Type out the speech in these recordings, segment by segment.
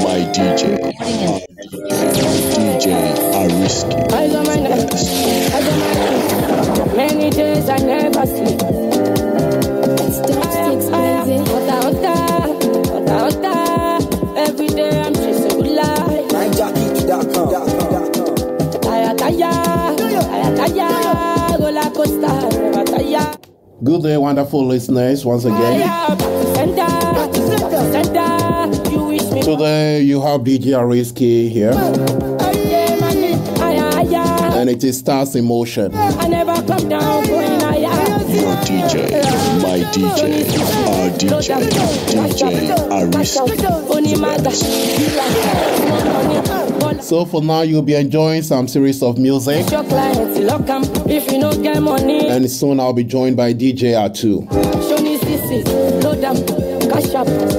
my DJ. DJ Ariski. I got my night. Many days I never sleep. Every day I'm chasing good life. Good day, wonderful listeners, once again. Today you have DJ Ariski here. And it is Stars in Motion. I never come down going Your DJ, my DJ, our DJ, DJ Ariski. So for now, you'll be enjoying some series of music. And soon I'll be joined by DJ R2.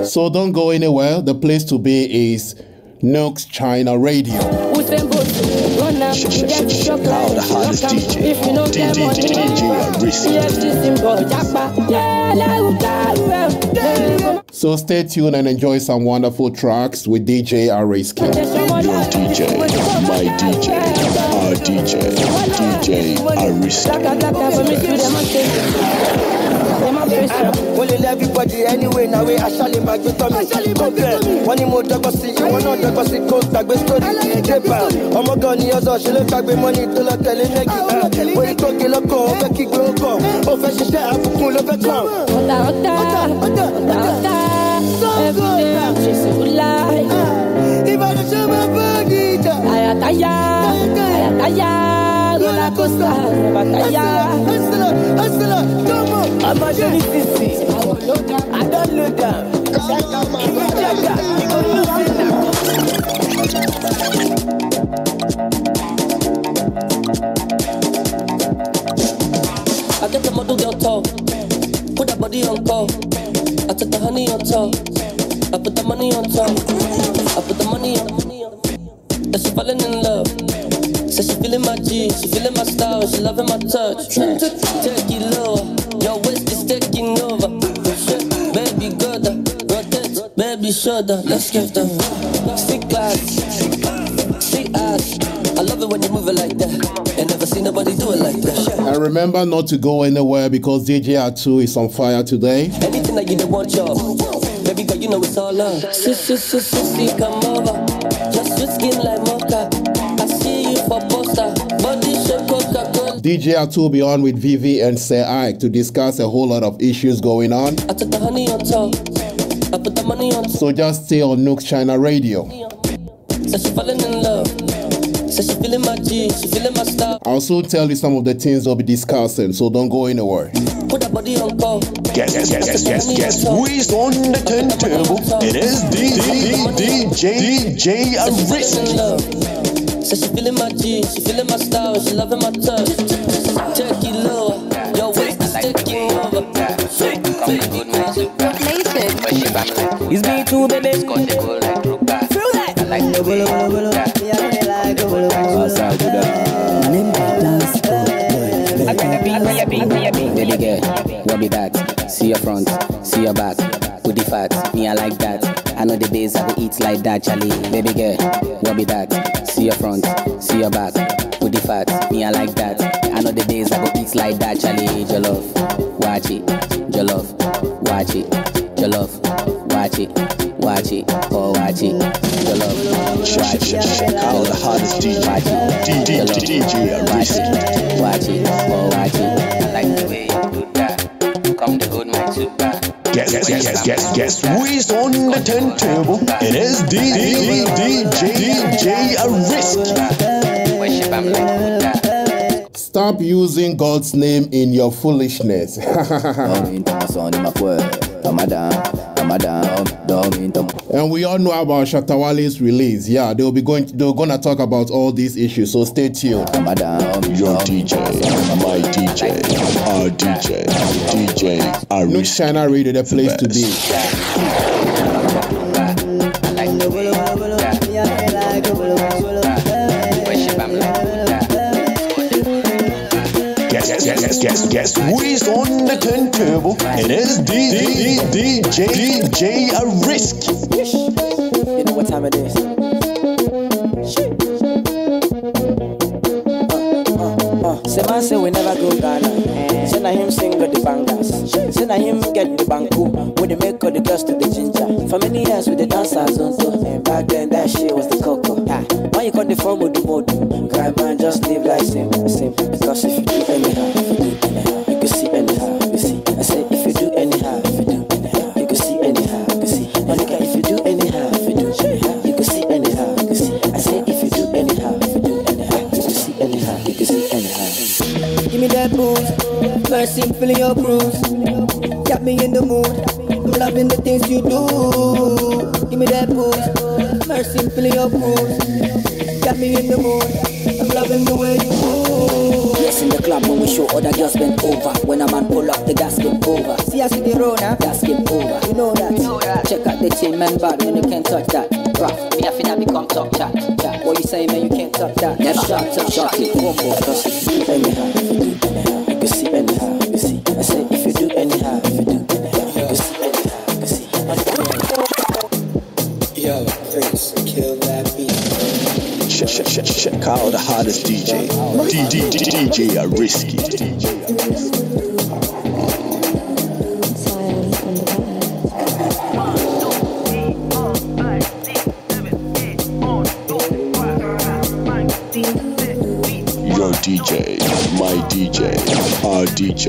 So don't go anywhere. The place to be is NUGS-CHINA Radio. The hottest DJ, So stay tuned and enjoy some wonderful tracks with DJ Ariski. Your DJ, my DJ, our DJ, DJ Ariski. Well, everybody anyway, now I shall imagine one more see you, one other see coast tag with story. Oh my god, you also should look back with money to look at it. When you talk, you look over, kick go, oh, fashion share, I'm cool of a come. If I don't show my body, I'm a Johnny Sissy. I don't look down. I get the model girl tall, put that body on call. I took the honey on top, I put the money on top, I put the money on. And she falling in love. Says she feeling my G, she feeling my style, she loving my touch. Take it lower, your waist is taking over. Baby, go down, rotate, baby, shoulder. Let's give them stick glass, see ass. I love it when you move it like that. I never seen nobody do it like that. And remember not to go anywhere because DJ R2 is on fire today. Anything that you don't want, y'all. Baby girl, you know it's all love. Sissy, come over. Just your skin like mocha. I see you for poster. Body shape Coca-Cola. DJ R2 will be on with Vivi and Sir Ike to discuss a whole lot of issues going on. I took the honey on top. I put the money on top. So just stay on NUGS-CHINA Radio. So she falling in love. So she feeling my G, she feeling my style. I'll soon tell you some of the things we'll be discussing, so don't go anywhere. Put that body on call. Guess. Who's on the turntable? It is DJ Ariski. So she feeling my G, she feeling my style, she loving my touch. Take it lower, your waist is taking over. It's me too, baby. Feel that. I like the way Baby girl, rub it back. See your front, see your back. Put the fat, me I like that. I know the days I go eat like that, Charlie. Baby girl, rub it back. See your front, see your back. Put the fat, me I like that. I know the days I go eat like that, Charlie. Jollof, watch it. Jollof, watch it. Jollof, watch it. Watch it, oh watch it. Jollof, watch it. All the hottest DJ, DJ Ariski. Watch it, oh watch it. I like the way you do that. Come to hold my super. Guess who is on the turntable? It is DJ Ariski. Worship, I'm like that. Stop using God's name in your foolishness. And we all know about Shatawale's release. Yeah, they're gonna talk about all these issues, so stay tuned. Your DJ, my DJ, our DJ, DJ Ariski. NUGS-CHINA Radio, the place to be. Guess who is on the turntable? It is DJ Ariski. what time it is. Shit. Say man say we never go Ghana. Say na him sing with the bangers. Say na him get the banku. When they make all the girls to the ginger. For many years with the dancers on tour. And back then that shit was the cocoa. When you come the form with the mode, cry man just live like same. Because if you do anyhow, you can see anyhow, you see. I say if you do anyhow, you can see anyhow, you see. Monica, if you do anyhow, you can see anyhow, you see. I say if you do anyhow, you can see anyhow, you can see anyhow. Give me that booze, mercy, feeling your bruise. Got me in the mood, I'm loving the things you do. Give me that booze, mercy, feeling your bruise. Got me in the mood, I'm loving the way you move. Yes, in the club when we show other girls bend over. When a man pull up, the gas get over. See us in the road, huh? Gas get over. You know that. Check out the chain man bad when you can't touch that. Bruh, me I finna become top chat. What you say, man, you can't touch that. Never shot it. One more. Because if you do anyhow, you can see anyhow, you see. I say if you do anyhow, you can see anyhow, you see. Yo, Prince, kill that beat. Check out the hottest DJ. DJ are risky. Your DJ, my DJ, our DJ,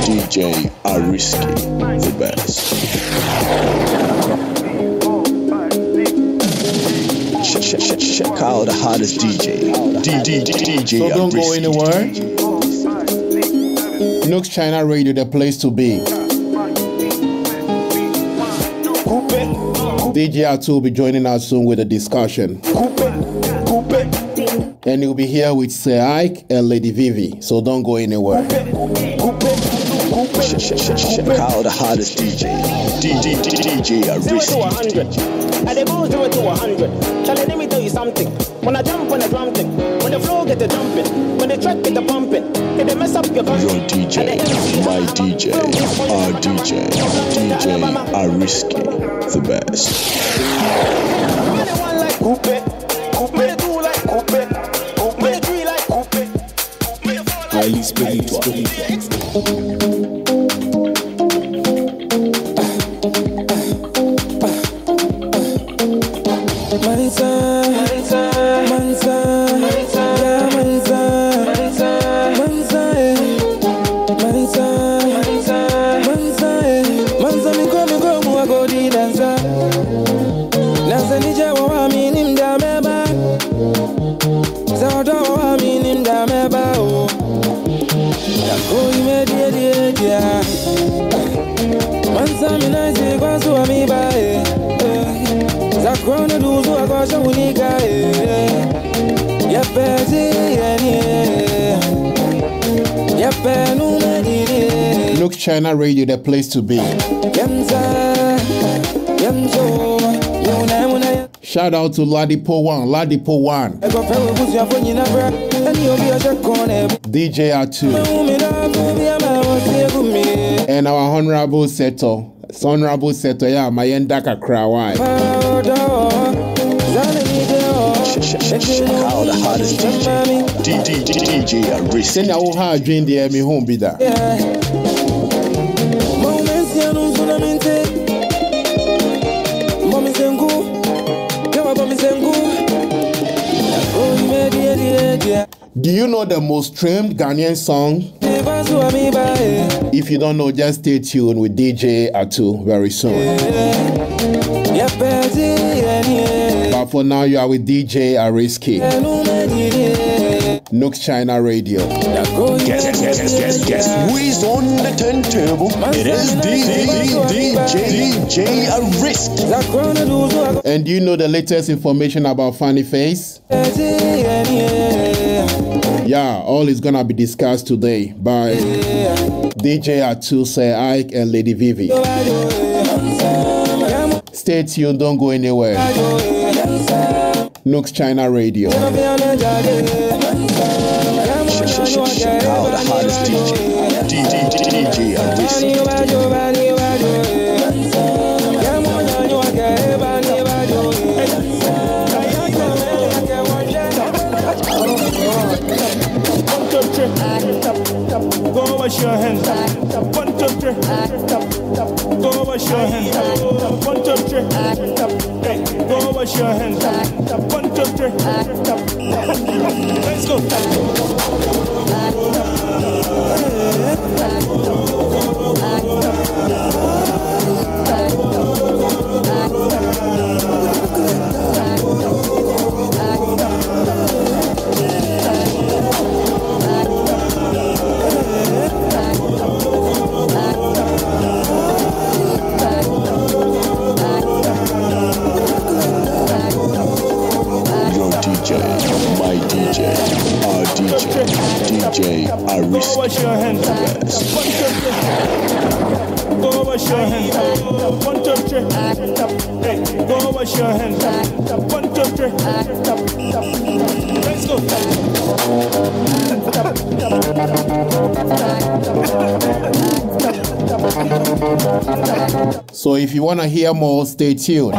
DJ are risky, the best. Check out the hottest DJ. DJ So don't go anywhere. NUGS-CHINA Radio, the place to be. DJ Atu will be joining us soon with a discussion. And he'll be here with Sir Ike and Lady Vivi. So don't go anywhere. Check out the hottest DJ. DJ are 0 to risky. 100. I dey go 0 to 100. Charlie, let me tell you something. When I jump on the drum thing, when the flow get the jumping, when the track get the pumping, it dey mess up your Your DJ, my DJ, our DJ, DJ are risky, the best. When the one like coupe, when the two like coupe, when the three like coupe, when the four like Highly spiritual. NUGS-CHINA Radio, the place to be. Shout out to Ladipo One. DJ Atu. And our Honorable Seto. Yeah, Mayenda Kakrawai. Check out the hottest DJ. DJ are risky. Send our hard dream there, me home be that. Do you know the most streamed Ghanaian song? If you don't know, just stay tuned with DJ Atu very soon. But for now, you are with DJ Ariski. NUGS-CHINA Radio. Guess who is on the turntable? It is DJ Ariski. And do you know the latest information about Funny Face? Yeah, all is gonna be discussed today by DJ Atu, Sir Ike, and Lady Vivi. Stay tuned, don't go anywhere. NUGS-CHINA Radio. Check out the hottest DJ. DJ Ariski. wash your hands. 1, 2, 3. Go wash your hands. 1, 2, 3. Hey, go wash your hands. 1, 2, 3. Let's go. My DJ, our DJ, DJ Ariski. Wash your hands. Go wash your hands. 1, 2, 3. Hey, go wash your hands. 1, 2, 3. Let's go. So if you want to hear more, stay tuned.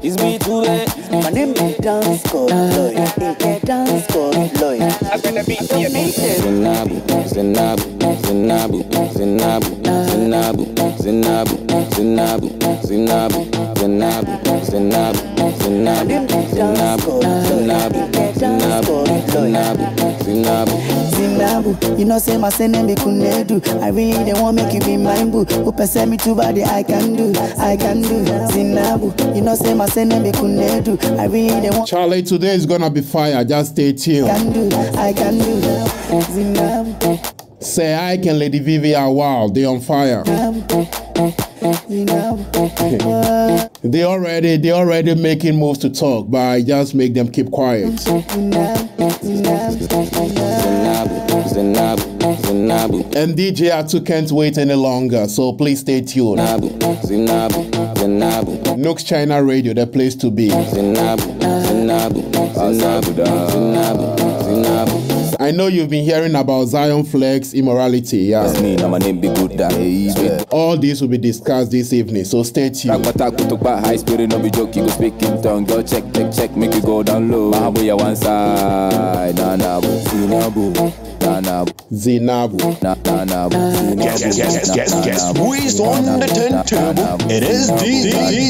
It's me too late. My name is Dance Code Lloyd. Dance Code Lloyd. I'm gonna be here. Zinabu, Zinabu, Zinabu, Zinabu, Zinabu, Zinabu, Zinabu, Zinabu, Zinabu, Zinabu, Zinabu, Zinabu, you know say my name be Kunedu. I really don't want make you be mine boo. Who perceive me too bad I can do. Zinabu, you know say my name be Kunedu. I really don't want. Charlie, today is gonna be fire. Just stay tuned. I can do. Zinabu. Say I can Lady Vivi are wild. They on fire. They already making moves to talk, but I just make them keep quiet. And DJ Atu can't wait any longer, so please stay tuned. NUGS-CHINA Radio, the place to be. I know you've been hearing about Zion Flex immorality, yeah. That's me, now my name be good that. All this will be discussed this evening, so stay tuned. High spirit, no be joke, you go speak in tongue. Go check, make you go down low. Mahabuya one side, Zinabu. Yes. Who is on the turntable? It is DJ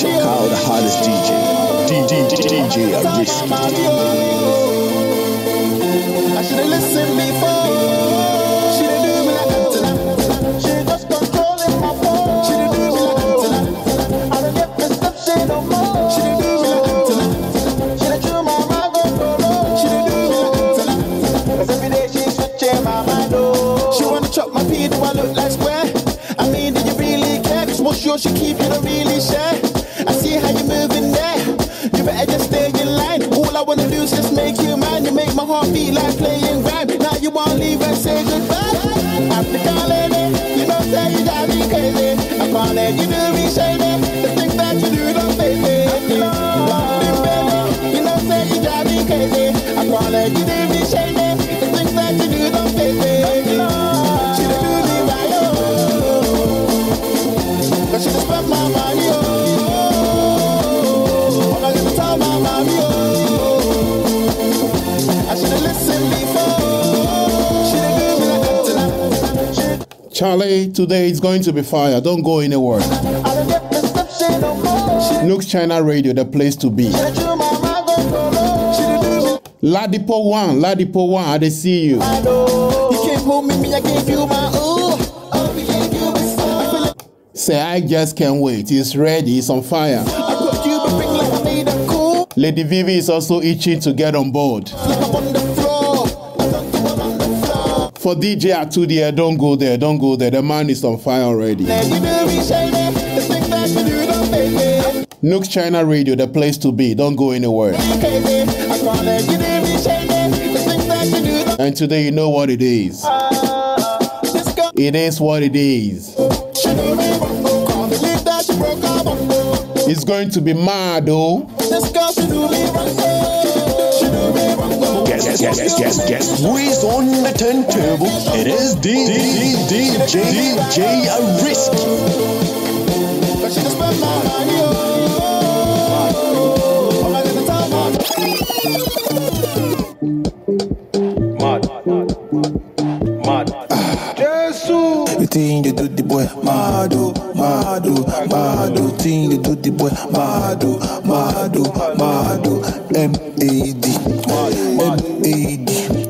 Check out the hottest DJ Ariski. I should have listened before. She didn't do me like that. She just controlling my phone. She didn't do me like that. I don't get perception no more. She didn't do me like that. She done drew my mind go low. She didn't do me like that. Cause every day she's switching my mind. She wanna chop my pee, do I look like square? I mean, do you really care? Cause what's yours should keep, you don't really share. I see how you moving there. You better just stay in line. All I wanna do is just make you mine. You make my heart beat like playing rhyme. Now you wanna leave and say goodbye. African lady, you know say you drive me crazy. I can't let you do me shady. The things that you do don't face me. You know say you drive me crazy. I can't let you do me shady. The things that you do don't face me. She done do me right, oh. Cause she just spent my money, oh. Charlie, today is going to be fire. Don't go anywhere. NUGS-CHINA Radio, the place to be. Ladipo one, I dey see you. You can't hold me, I gave you my Say, I just can't wait. It's ready. It's on fire. Lady Vivi is also itching to get on board. For DJ Atu there, don't go there, don't go there. The man is on fire already. NUGS-CHINA Radio, the place to be. Don't go anywhere. And today, you know what it is. It is what it is. It's going to be mad, though. Guess who is on the turntable? It is DJ Ariski. The thing you do the boy, Mado, thing you do the boy, Mado, M-A-D, Mado, M-A-D,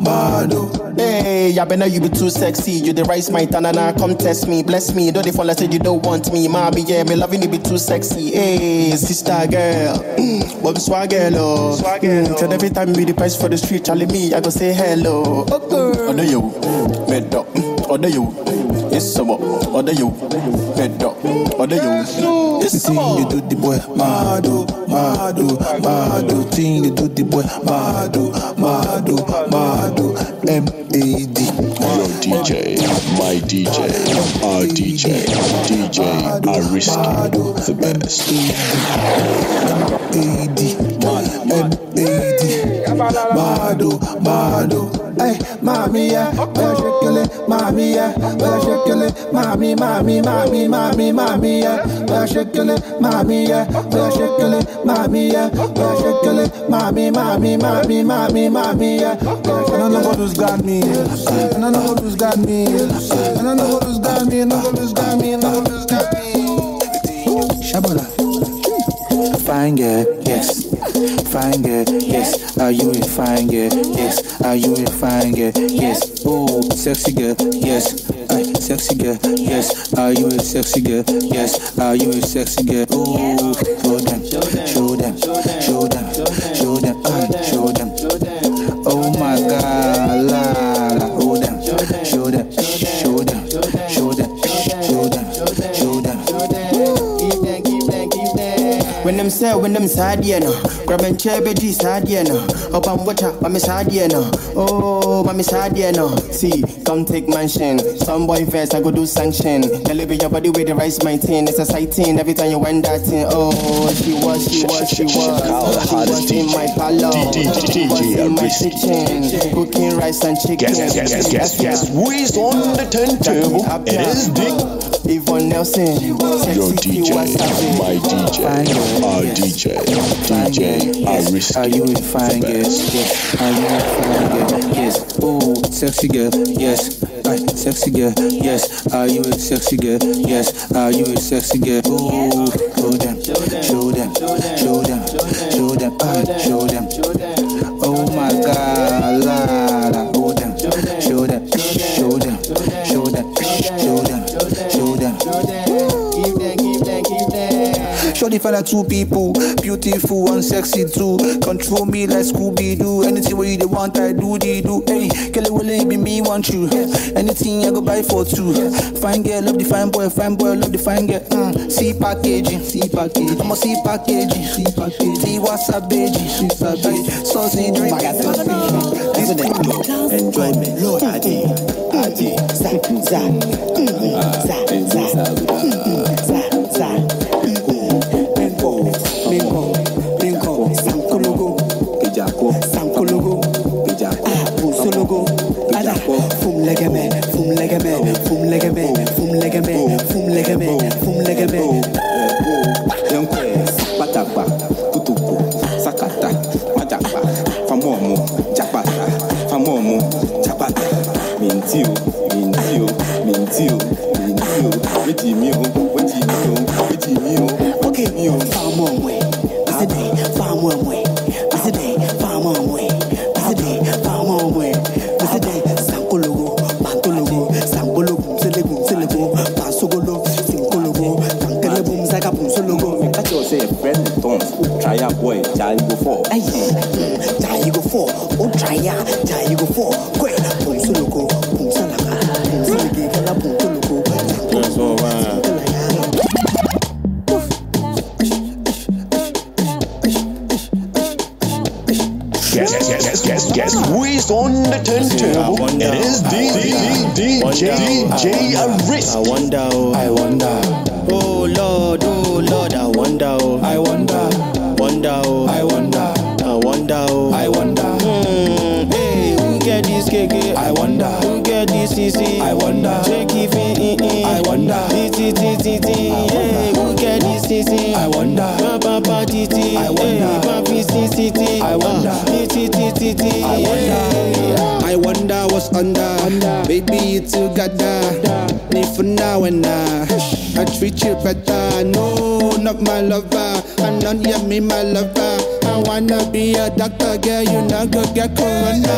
Mado. Hey, I better you be too sexy. You the rice my tanana, come test me, bless me. Don't they fall, I said you don't want me, mommy. Yeah, me loving you be too sexy. Hey, sister girl, Bobby swagger, oh. Tell every time be the price for the street, Charlie me, I go say hello. Order you, bed up, order you. Yes, some order you, bed up, order you. Yes, some you do the boy, Mado, thing you do the boy, Mado, M-A-D. Your DJ, my DJ, our DJ, DJ Ariski, the best. Mado. Hey, mommy, yeah, well, shake it, mommy, yeah, well, shake it, mommy, yeah, well, shake it, mommy, yeah, well, shake it, mommy, yeah, well, shake it, mommy, yeah. I don't know who's got me, I don't know who's got me, I don't know who's got me, I don't know who's got me, I don't know who's got me. Shabala. Fine girl, yes. Fine girl, yes. Are you a fine girl? Yes. Are you a fine girl? Yes. Oh, sexy girl, yes. Sexy girl, yes. Are you a sexy girl? Yes. Are you a sexy girl? Oh, show them, show them, show them, show them, show them. Oh my God, la, hold them, show them, show them, show them, show them, show them. When them sad, you know. Grab and chair, baby, sad, you know. Up and water, mami sad, you know. Oh, mami sad, you know. See, come take mansion. Some boy first, I go do sanction. Deliver your body with the rice, my tin. It's a sighting every time you wind that thing. Oh, she was in my parlor. She was in my kitchen. Cooking rice and chicken. Guess who is on the turntable? It is Yvonne Nelson. Your DJ, my DJ, our DJ, DJ Ariski. Are you a fine girl? Yes. Are you a fine girl? Yes. Oh, sexy girl. Yes. Sexy girl. Yes. Are you a sexy girl? Yes. Are you a sexy girl? Oh, show them, show them, show them, show them, show them. Oh my God, la, hold them, show them, show them, show them, show them, show them. Shorty fella two people, beautiful and sexy too. Control me like Scooby-Doo. Anything where you the want, I do. Hey, girl, will it be me want you? Anything I go buy for two. Fine girl, love the fine boy, love the fine girl. See packaging, I'ma see packaging, see what's up, baby, saucy drink. Enjoyment, Patapa, Kutuku, Sakata, Majapa, Famomo, Chapata, Famomo, Chapata, Mintio, Okay, far more way. DJ Arisk. I wonder, I wonder. Oh Lord, I wonder, I wonder, I wonder, I wonder. Hey, who get this KK? I wonder. Who get this CC? I wonder. Check if I wonder. Hey, who get this CC? I wonder. Papa Titi. I wonder. Papi CCT. I wonder. I wonder what's under. Baby, you together. Need for now and I treat you better. No, not my lover. I know you me my lover. I wanna be a doctor, girl. You not go get corona.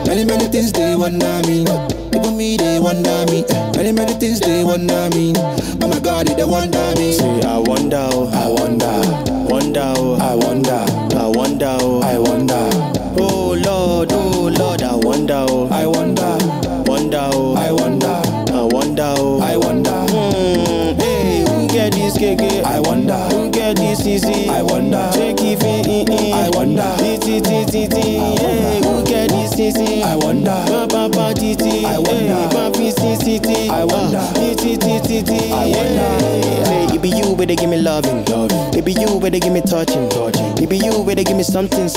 Many things they wanna mean. People me they wanna me. Many things they wanna mean. Oh my God, they wanna me. Say I wonder, I wonder, I wonder, I wonder, I wonder. Oh Lord, I wonder, I wonder, I wonder, I wonder. Hey, who get this KK? I wonder. Who get this CC? I wonder. Check if I wonder. Hey, who get this CC? I wonder. Papa Titi. I wonder. Papi CCT. I wonder. I wonder. Say it be you where they give me loving. It be you where they give me touching. It be you where they give me something.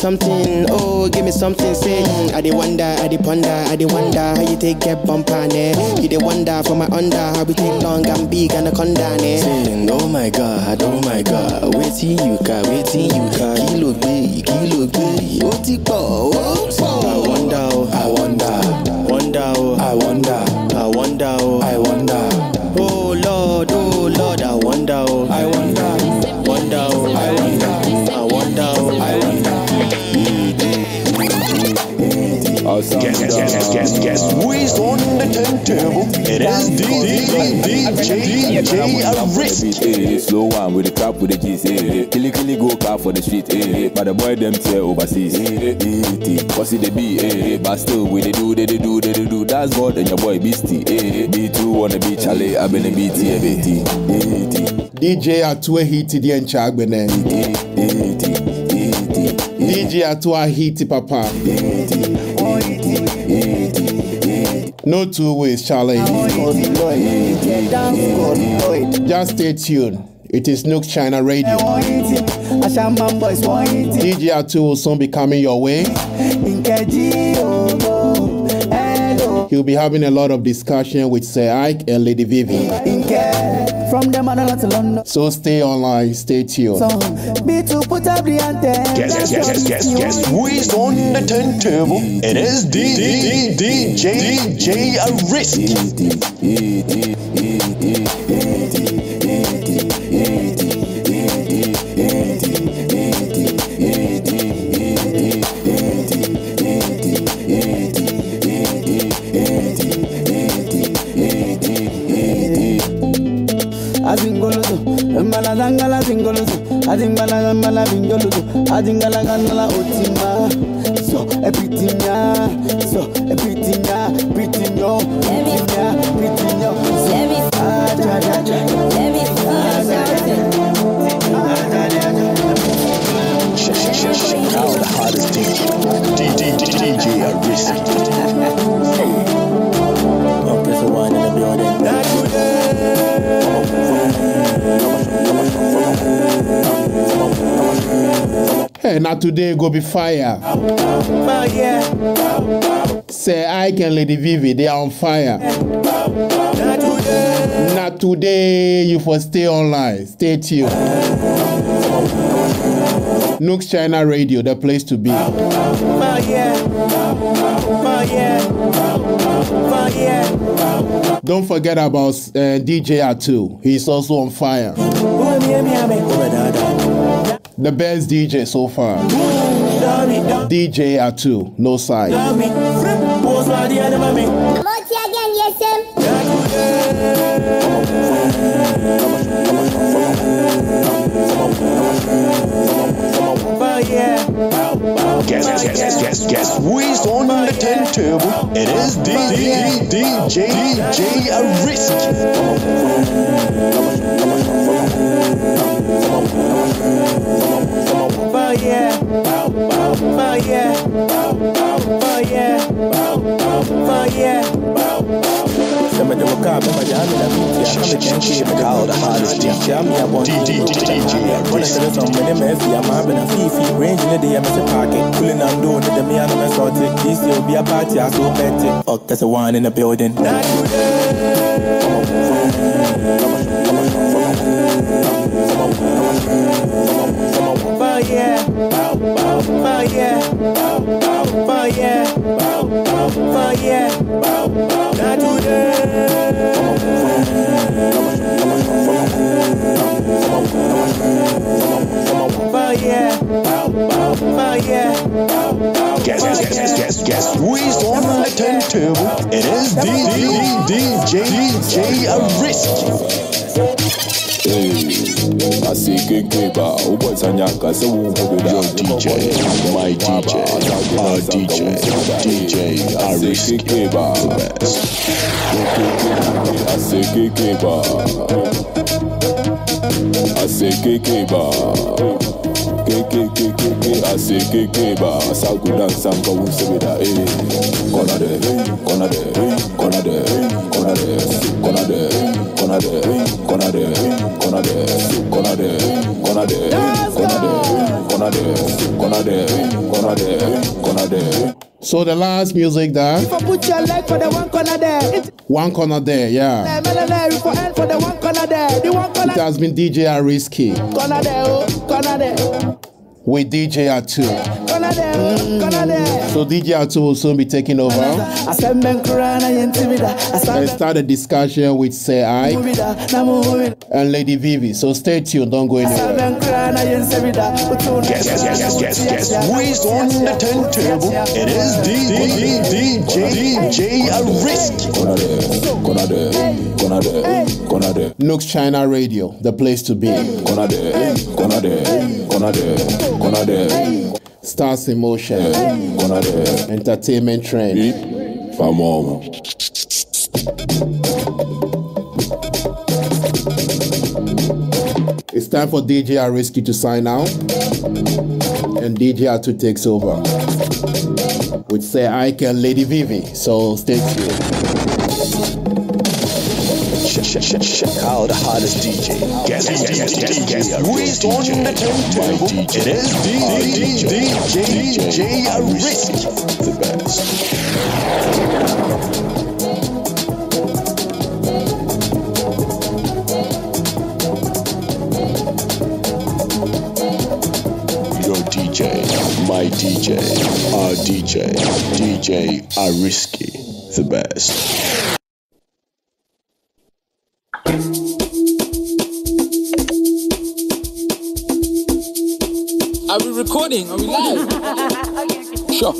Oh, give me something. Say I dey wonder, I dey ponder, I dey wonder how you take get bump on it. You dey wonder for my under how we take long and big and a conda ne. Saying oh my God, waiting you car, kilo gay, oti po, I wonder, I wonder, I wonder. Oh Lord, I wonder, I wonder, Guess who is on the turntable? It is DJ Arisk. Slow one with the crap with the G's. Killy go car for the street. But the boy them tear overseas. What's it the be? But still we they do. That's God and your boy Beastie. B2 on the beach, Charlie. I've been a BT. DJ Atue hiti di enchagbene. DJ Atue hiti papa. No two ways, Charlie. Just stay tuned. It is NUGS-CHINA Radio. DJ Atue will soon be coming your way. He'll be having a lot of discussion with Sir Ike and Lady Vivi. From the Manila to London. So stay online, stay tuned. Guess who is on the turntable? It is DJ Arisk. Malazangala zingoluzo, azingala bingoluzo, azingala ganala otima. So everything Now the hottest DJ Arisk. One in the building. Hey, not today go be fire. Say Ike and Lady Vivi, they are on fire. Not today, you for stay online. Stay tuned. NUGS-CHINA Radio, the place to be. Don't forget about DJ Atue. He's also on fire. The best DJ so far. DJ Atue, no side. Guess who is on the turntable? It is DJ Arisk. Fire. I'm a democrat, I'm a jam, I'm a hardest DJ. When I said some money, I'm having a fifi, range in the day, I'm a pocket, pulling on doing it, me and I'm sorted. This will be a party, I so bet it. Fuck, there's a one in the building. Not today. Oh yeah, oh yeah, oh yeah, oh yeah, not today. Oh yeah, oh yeah. Guess who is on the turntable? It is DJ Risky. I see Keba, what's a yaka, so your DJ, my DJ, our DJ Risky, the best. I say Keba, I say Keba, I say Keba, Sagudan Sanka Wusabida, So the last music there. If I put your leg for the one corner there. One corner there, yeah. For the one corner there. The one corner. It has been DJ Risky. Corner there, oh, corner there. With DJ Atu. Corner there, corner there. So DJ Atu will soon be taking over. Let's start a discussion with Say I and Lady Vivi. So stay tuned, don't go anywhere. Guess who is on the turntable? It is DJ Risky. NUGS-CHINA Radio, the place to be. Stars in motion. Entertainment trend. It's time for DJ Risky to sign out. And DJ Atu takes over. With Say Ike and Lady Vivi. So stay tuned. Check out the hottest DJ. Guess who is on the turntable? It is DJ Risky, the best. Your DJ, my DJ, our DJ Risky, the best. Are we recording? Are we live? Sure.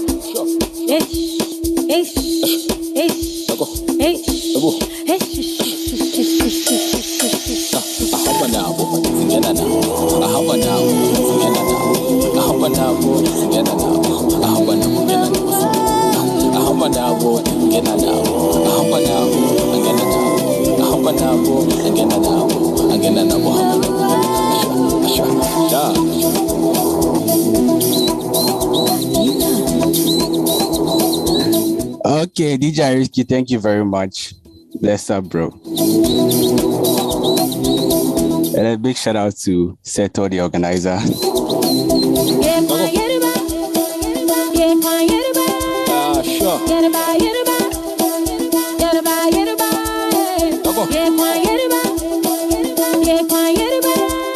Okay, DJ Risky, thank you very much. Bless up, bro. And a big shout out to Seto, the organizer. Sure.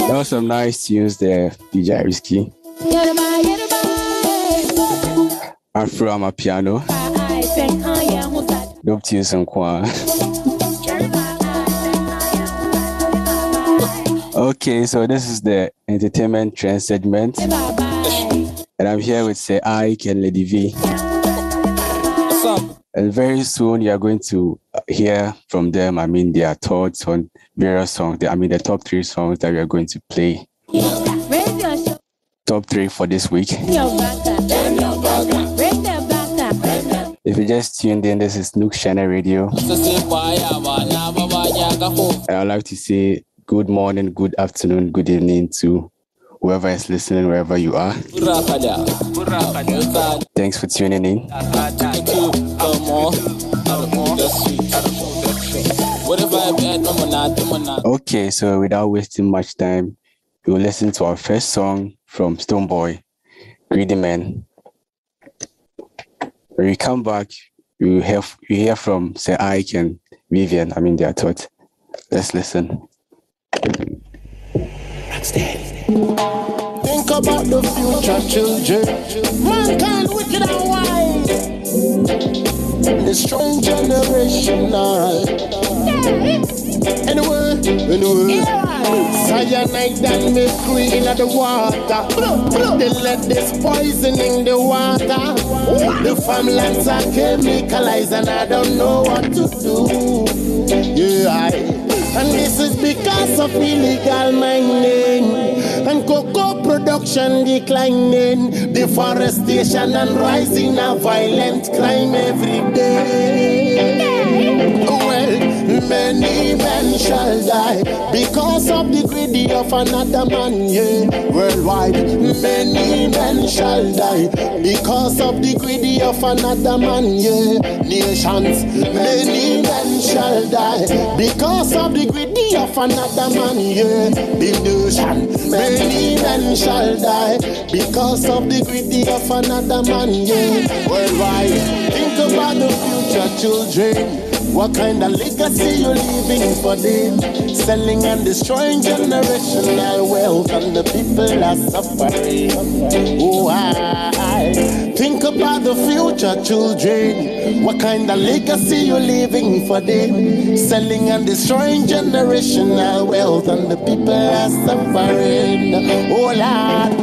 There was some nice tunes there, DJ Risky. Afro on my piano. Dope tunes and kwa. Okay, so this is the entertainment trend segment. And I'm here with Say Ike and Lady V. What's up? And very soon you are going to hear from them, their thoughts on various songs. The top 3 songs that we are going to play. Top 3 for this week. If you just tuned in, this is NUGS-CHINA Radio. And I'd like to say good morning, good afternoon, good evening to whoever is listening, wherever you are. Thanks for tuning in. Okay, so without wasting much time, we'll listen to our first song from Stoneboy, Greedy Man. When we come back, we hear from Sir Ike and Vivian. I mean, their thoughts. Let's listen. Think about the future children. Mankind wicked and wise. The strong generation now. Anyway. Cyanide and mercury in the water. They let this poison in the water. The farmlands are chemicalized and I don't know what to do. Yeah, and this is because of illegal mining and cocoa production declining, deforestation and rising of violent crime every day. Well, many men shall die because of the greedy of another man, yeah. Worldwide, many men shall die because of the greedy of another man, yeah. Nations, many men shall die because of the greedy of another man, yeah. The nation, many men shall die because of the greedy of another man, yeah. Worldwide, think about the future children. What kind of legacy you leaving for them? Selling and destroying generational wealth, and the people are suffering. Oh, I think about the future children. What kind of legacy you leaving for them? Selling and destroying generational wealth, and the people are suffering. Oh, Lord.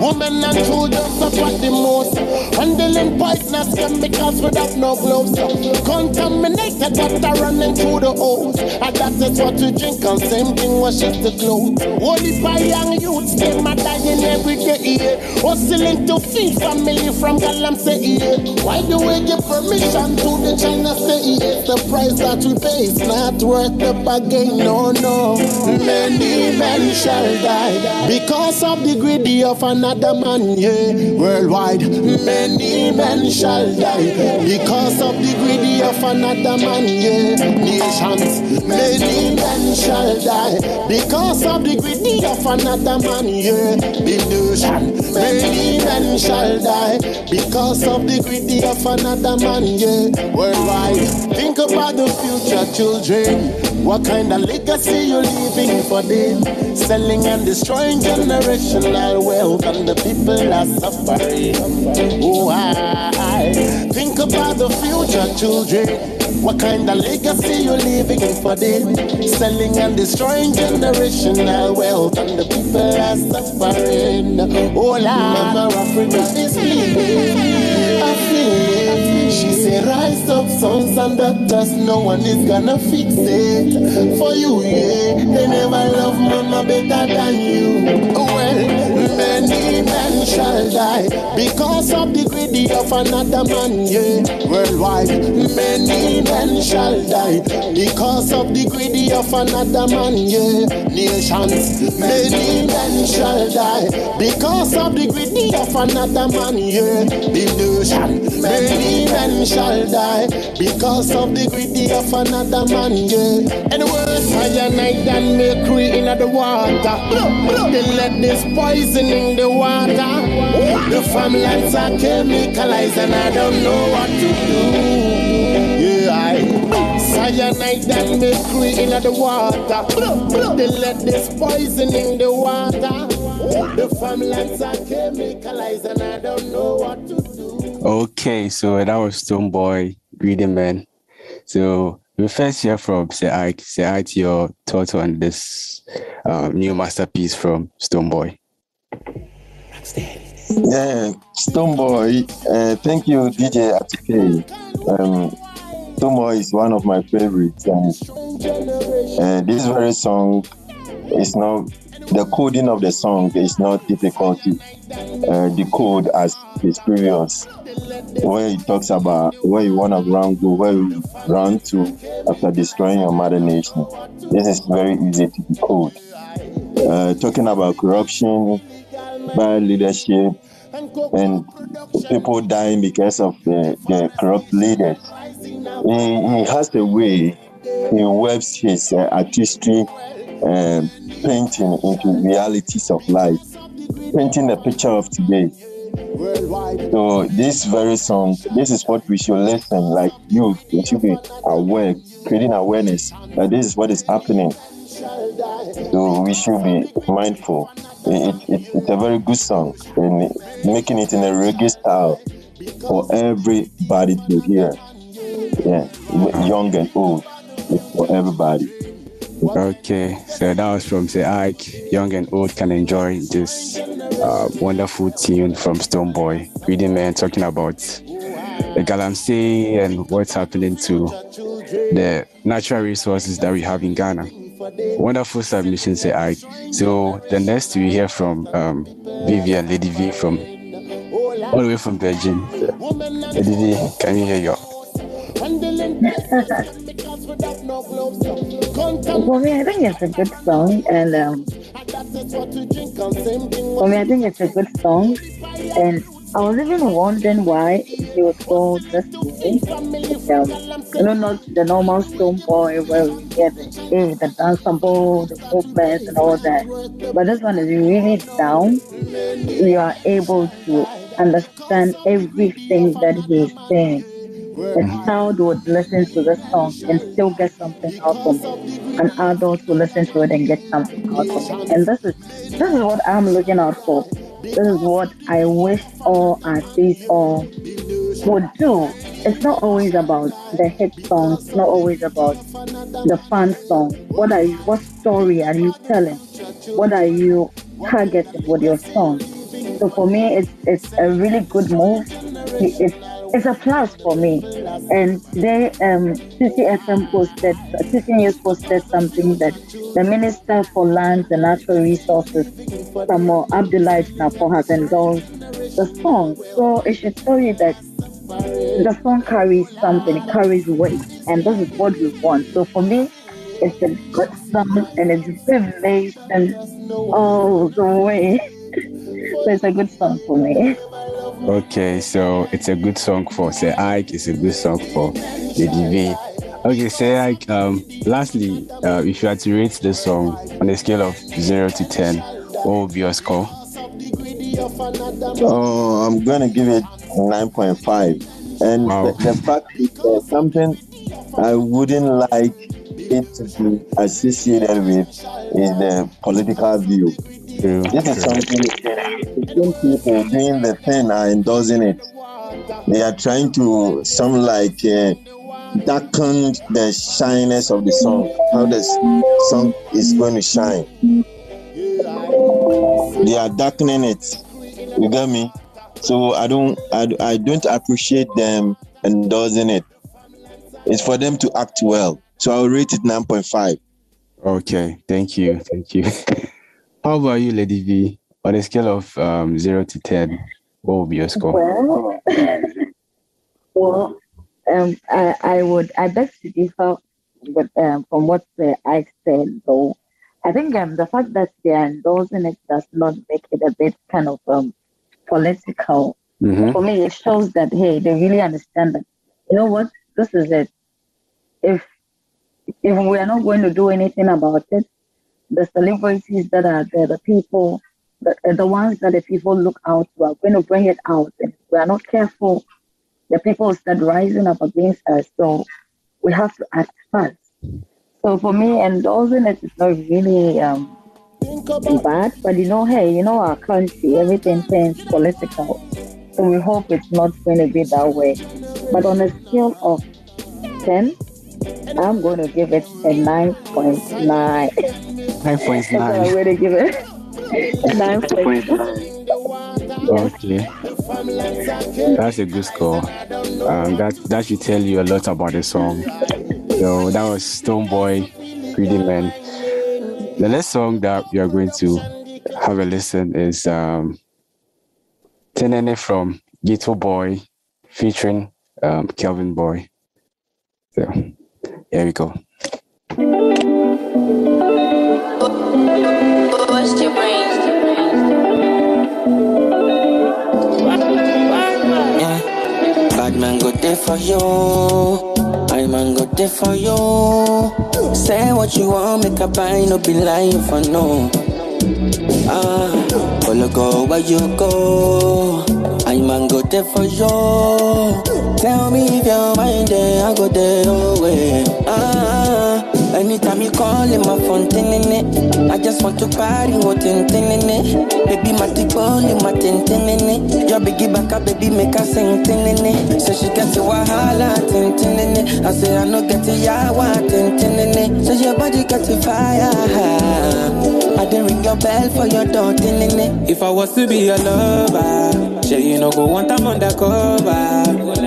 Women and children suffer the most. Handling poisonous chemicals without no gloves. Contaminated water running through the hose. And that is what we drink, and same thing washes the clothes. Only by young youths, they are dying every day. Hustling to feed family from Galamsey here. Why do we give permission to the China say the price that we pay is not worth the bargain? No, no. Many men shall die because of the greedy of another man, yeah. Worldwide, many men shall die because of the greedy of another man, yeah. Nations, many men shall die because of the greedy of another man, yeah. The nation, many men shall die because of the greedy of another man, yeah. Worldwide, think about the future children. What kind of legacy you leaving for them? Selling and destroying generational wealth, and the people are suffering. Oh, I think about the future children. What kind of legacy you leaving for them? Selling and destroying generational wealth, and the people are suffering. Oh, Lord, Africa is bleeding. I feel it. She say rise up, sons and daughters, no one is gonna fix it for you, yeah. They never love mama better than you. Well, many men shall die because of the greedy of another man, yeah. Worldwide, many men shall die because of the greedy of another man, yeah. Nations, many men shall die because of the greedy of another man, yeah. The nation, many men shall die because of the greedy of another man, yeah. And worse, cyanide and mercury in the water. They let this poison in the water. The farmlands are chemicalized and I don't know what to do. Yeah, cyanide and mercury in the water. They let this poison in the water. The farmlands are chemicalized and I don't know what to do. Okay, so that was Stoneboy, Greedy Man. So we first hear from Sir Ike. Sir Ike, your thoughts on this new masterpiece from Stoneboy. Yeah, Stoneboy. Thank you, DJ Atike. Stoneboy is one of my favorites. This very song is not, the coding of the song is not difficult to decode as his previous, where he talks about where you want to go, where you run to after destroying your mother nation. This is very easy to decode. Talking about corruption, bad leadership, and people dying because of the corrupt leaders. He has a way he weaves his artistry painting into realities of life, painting the picture of today. So this very song, this is what we should listen. Like you should be aware, creating awareness that this is what is happening. So we should be mindful. It's a very good song, and making it in a reggae style for everybody to hear. Yeah, young and old, it's for everybody. Okay, so that was from Say Ike. Young and old can enjoy this wonderful tune from Stonebwoy. Reading Man talking about the galamsey and what's happening to the natural resources that we have in Ghana. Wonderful submission, Say Ike. So the next we hear from Vivian, Lady V from all the way from Belgium. Lady V, can you hear you? For me, I think it's a good song, and for me, I think it's a good song, and I was even wondering why he was called this way. Not the normal Stonebwoy where we get the danceable, the movements, and all that. But this one is really down. You are able to understand everything that he's saying. A child would listen to this song and still get something out from it. An adult will listen to it and get something out from it. And this is what I'm looking out for. This is what I wish all artists would do. It's not always about the hit songs. It's not always about the fun song. What story are you telling? What are you targeting with your song? So for me, it's a really good move. It's a plus for me. And today, CC News posted something that the Minister for Lands and Natural Resources, Samo Abdullah Napo, has endorsed the song. So it should tell you that the song carries something, it carries weight, and this is what we want. So for me, it's a good song and it's revelation all the way. So it's a good song for me. Okay, so it's a good song for Say Ike, it's a good song for Lady V. Okay, Say Ike, lastly, if you had to rate the song on a scale of 0 to 10, what would be your score? Oh, I'm going to give it 9.5. And wow. the fact is something I wouldn't like it to be associated with is the political view. This is something some people doing the thing are endorsing it. They are trying to darken the shyness of the song, how the song is going to shine. They are darkening it. You get me? So I don't appreciate them endorsing it. It's for them to act well. So I'll rate it 9.5. Okay, thank you. How about you, Lady V? On a scale of 0 to 10, what would be your score? I beg to differ with, from what I said, though. I think the fact that they are endorsing it does not make it a bit kind of political. Mm-hmm. For me, it shows that, hey, they really understand that, you know what, this is it. If we are not going to do anything about it, the celebrities that are there, the people, the ones that the people look out to are going to bring it out. And if we are not careful, the people will start rising up against us. So we have to act fast. So for me, endorsing it is not really bad. But hey, our country, everything turns political. So we hope it's not going to be that way. But on a scale of 10, I'm going to give it a 9.9. 9.9. I'm going to give it 9.9. Okay. That's a good score. That should tell you a lot about the song. So that was Stonebwoy, Greedy Man. The next song that we are going to have a listen is Tenene from Ghetto Boy featuring Kelvin Boy. So here we go. Bust your brains. Yeah. Bad man go there for you. I man go there for you. Say what you want, make a buy, no be lying for no. Follow go where you go. I man go there for you. Tell me if you're mind there, I go there away. Anytime you call in my phone, I just want to party, what in baby, my tick in my tin. Your biggie back up, baby, make her sing tin. So she gets a wahala, tin. I say I no get a yawa, tin. So your body got a fire. I didn't ring your bell for your door, If I was to be a lover, sure you know go want I'm undercover.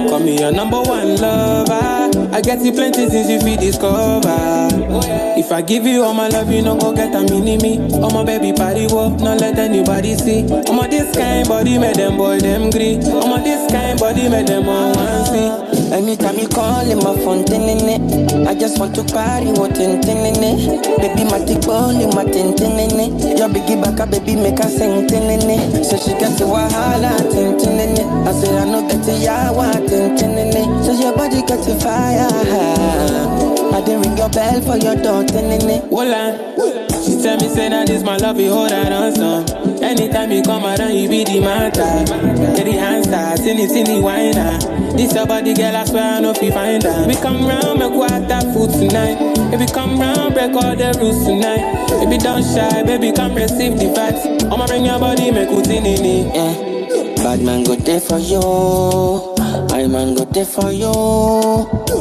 Call me your number one lover. I get you plenty things you feel discover. If I give you all my love, you know go get a mini-me. Oh my baby party walk, not let anybody see. Oh my this kind body made them boy them gree. Oh my this kind body made them all want see. Anytime you call in my phone, I just want to party, what in baby, my tick in my tin. Your biggie back up, baby, make her sing tin. So she gets a wahala, tin. I say I no get a yawa, tin. So your body got a fire. I didn't ring your bell for your door, Hola. She tell me say that this my love, you hold her on some. Anytime you come around, you be the matter. Get the answer, sing whiner. This your body, girl, I swear I know if you find her. We come round, make water food tonight. If we come round, break all the rules tonight. Baby, don't shy, baby, come receive the facts. I'ma bring your body, make you tin in it. Bad man go there for you. I man go there for you.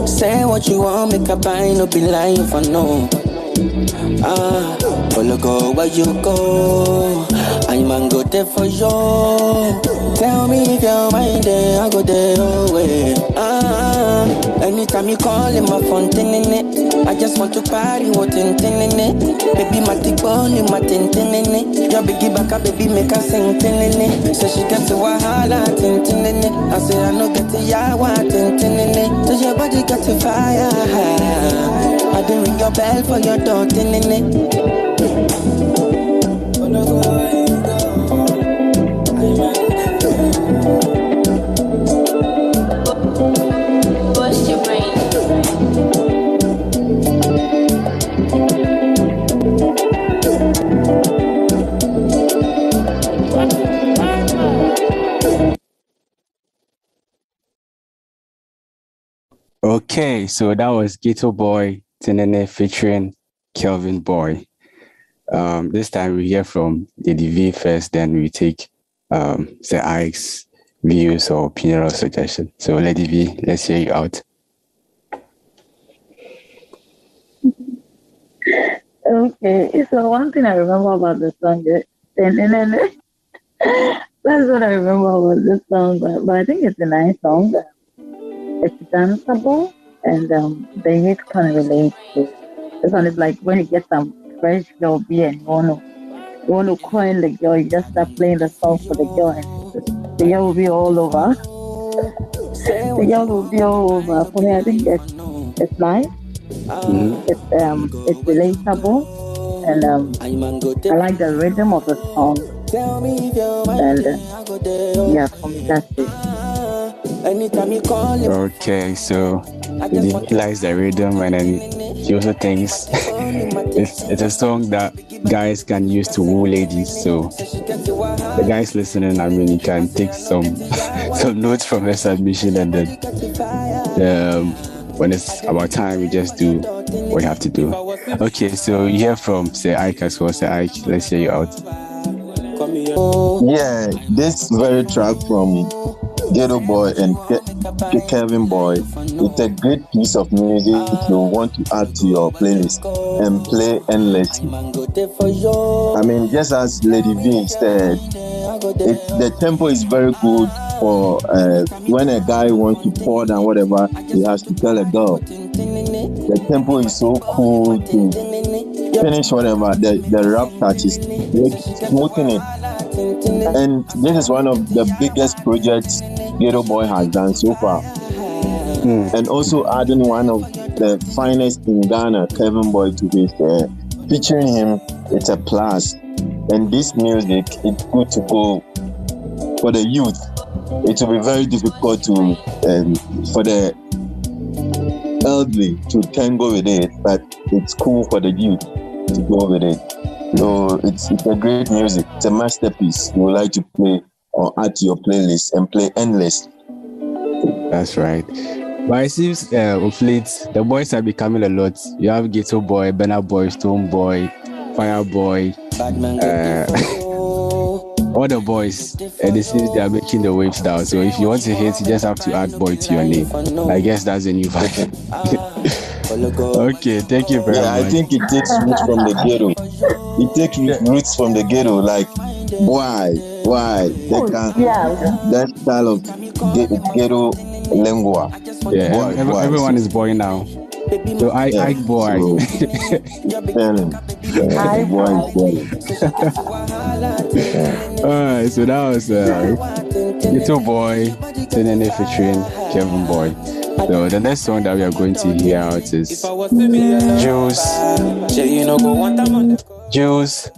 Say what you want, make a buy, no be lying for no. Follow go where you go. I man go there for you. Tell me if you're mind there, I go there away. Anytime you call in my phone, I just want to party, what in baby, my tick in my tin. Your biggie back up, baby, make her sing tin. So she gets a wahala, tin. I say I no get a yawa, tin. So your body got a fire. I didn't ring your bell for your door, Bust your brain. Okay, so that was Ghetto Boy Tenene featuring Kelvin Boy. This time we hear from Lady V first, then we take the Ike's views or opinion or suggestion. So Lady V, let's hear you out. Okay, so one thing I remember about the song is that's what I remember about this song, but I think it's a nice song. It's danceable, and the youth can relate to. This one is like when you get some fresh girl beer and you want to coin the girl, you just start playing the song for the girl, and the girl will be all over. The girl will be all over. For me, I think it's nice. It's relatable, and I like the rhythm of the song. And yeah, for me, that's it. Okay, so he likes the rhythm, and then he also thinks it's a song that guys can use to woo ladies. So the guys listening, I mean, you can take some notes from her submission, and then when it's about time, we just do what you have to do. Okay, so you hear from Say Ike as well. Say Ike, let's hear you out. Yeah, this very track from Ghetto Boy and Kevin Boy, it's a great piece of music if you want to add to your playlist and play endlessly. I mean, just as Lady V said, the tempo is very good for when a guy wants to pour down whatever he has to tell a girl. The tempo is so cool to finish whatever the rap touches, smoothing it. And this is one of the biggest projects Ghetto Boy has done so far. And also adding one of the finest in Ghana, Kevin Boy, to his featuring him, it's a plus. And this music, it's good to go for the youth. It will be very difficult to for the elderly to tango with it, but it's cool for the youth to go with it. So it's a great music. It's a masterpiece. You would like to play or add to your playlist and play endless. That's right. But it seems of late the boys are becoming a lot. You have Ghetto Boy, Burna Boy, Stone Boy, Fire Boy, all the boys, and it seems they are making the waves down. So if you want to hit, you just have to add boy to your name. I guess that's a new vibe. Okay, thank you very much. I think it takes roots from the ghetto. It takes roots from the ghetto. Like, why? That style of ghetto lingua. Yeah, everyone is boy now. So I boy. Tell him. Boy. Alright, so that was Little Boy, Tenene featuring Kevin Boy. So the next song that we are going to hear out is Juice,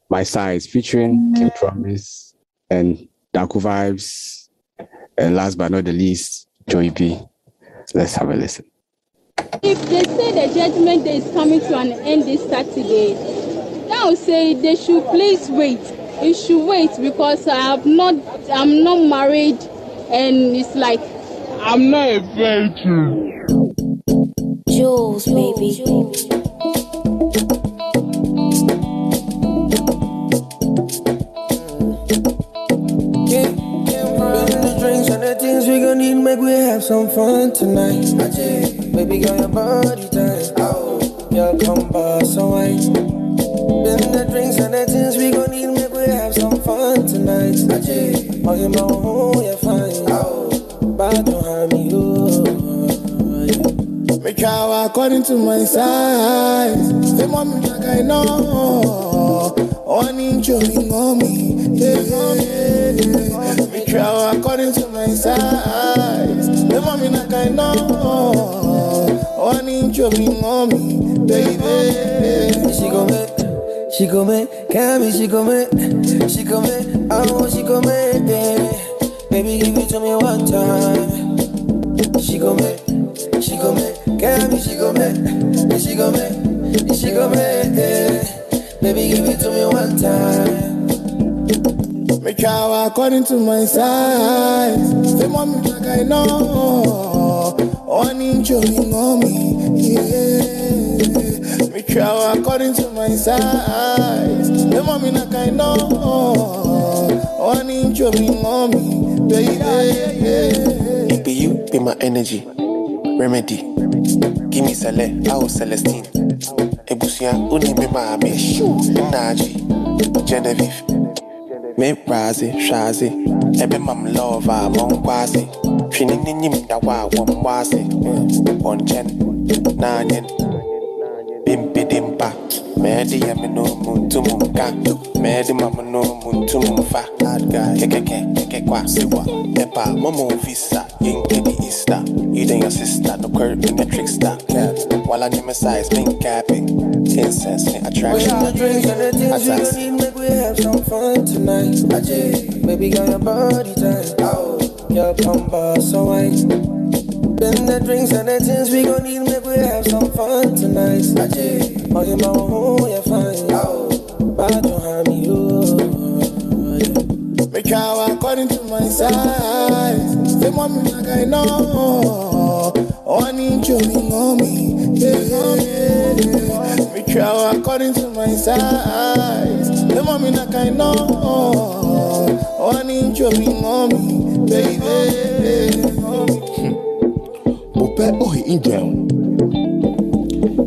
My Size, featuring Kim Promise and Daku Vibes, and last but not the least, Joey B. Let's have a listen. If they say the judgment day is coming to an end this Saturday, I would say they should please wait. You should wait because I'm not married, and it's like I'm not a virgin. Jules, baby. We gon' need, make we have some fun tonight. Baby girl, your body tight. Oh, girl, come bust so white. Been the drinks and the things we gon' need, make we have some fun tonight. Oh, you know, you're fine. Oh, but don't harm me, make how according to my size. Say, mommy, like I know. On inch of me, make how according to my size. The mommy, like I know. On inch of me, baby. She go make, Cammy, she go make, oh, she go make, baby, give it to me one time. She go make, Cammy, she go make, baby, give it to me one time. Make how according to my size. Say, mommy, like I know. On inch of me, yeah. Make how according to my size. Say, mommy, like I know. On inch of me, baby. It be you, be my energy, remedy. Give me Saleh, I was Celestine. Ebusia, uni me mami, Naji, Genevieve. Me Razi, Shazi, Ebe mam lova, Monquasi, Trininim da wa, Wamwasi, Onchen, Nanyan, Bimpidimpa, Medi Yamino Muntumka, Medi Mamano Muntumfa, Adga, Keke Kwasiwa, Epa, Momo Visa, Yinkidi Easter, you and your sister, no curb in the trickster, while I name a size, mink capping, incense, attraction. We have some fun tonight. Baby, got your body tight. Oh, girl, come bust so white. Been the drinks and the things we gon' need. Make we have some fun tonight. Oh, you know, you're fine. Oh, but don't harm me, make how according to my size. Say, mommy, like I know. On inch of me, yeah. Make how according to my size. The mommy like I know. On inch of me, baby. Bope ohi injem.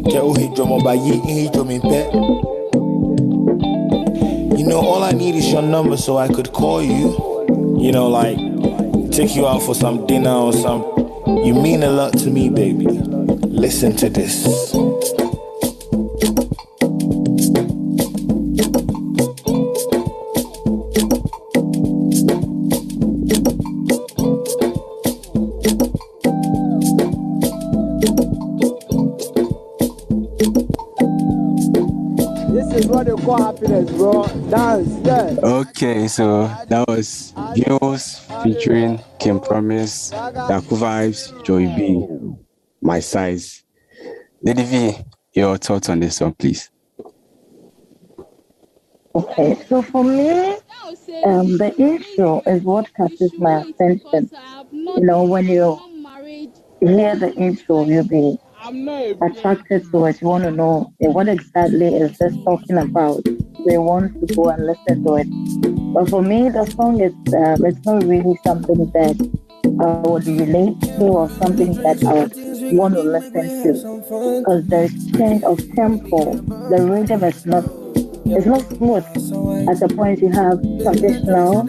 Ke ohi drum by ye in drum in pet. You know, all I need is your number so I could call you. You know, like take you out for some dinner or something. You mean a lot to me, baby. Listen to this. This is what they call happiness, bro. Dance, yeah. Okay, so that was Jules featuring Kim Promise, Daku Vibes, Joey B. My Size. Lady V, your thoughts on this song, please. Okay, so for me, the intro is what catches my attention. You know, when you hear the intro, you'll be attracted to it. You want to know what exactly is this talking about. So you want to go and listen to it. But for me, the song is it's not really something that I would relate to or something that I would want to listen to because there's change of tempo. The rhythm is not smooth. At the point you have traditional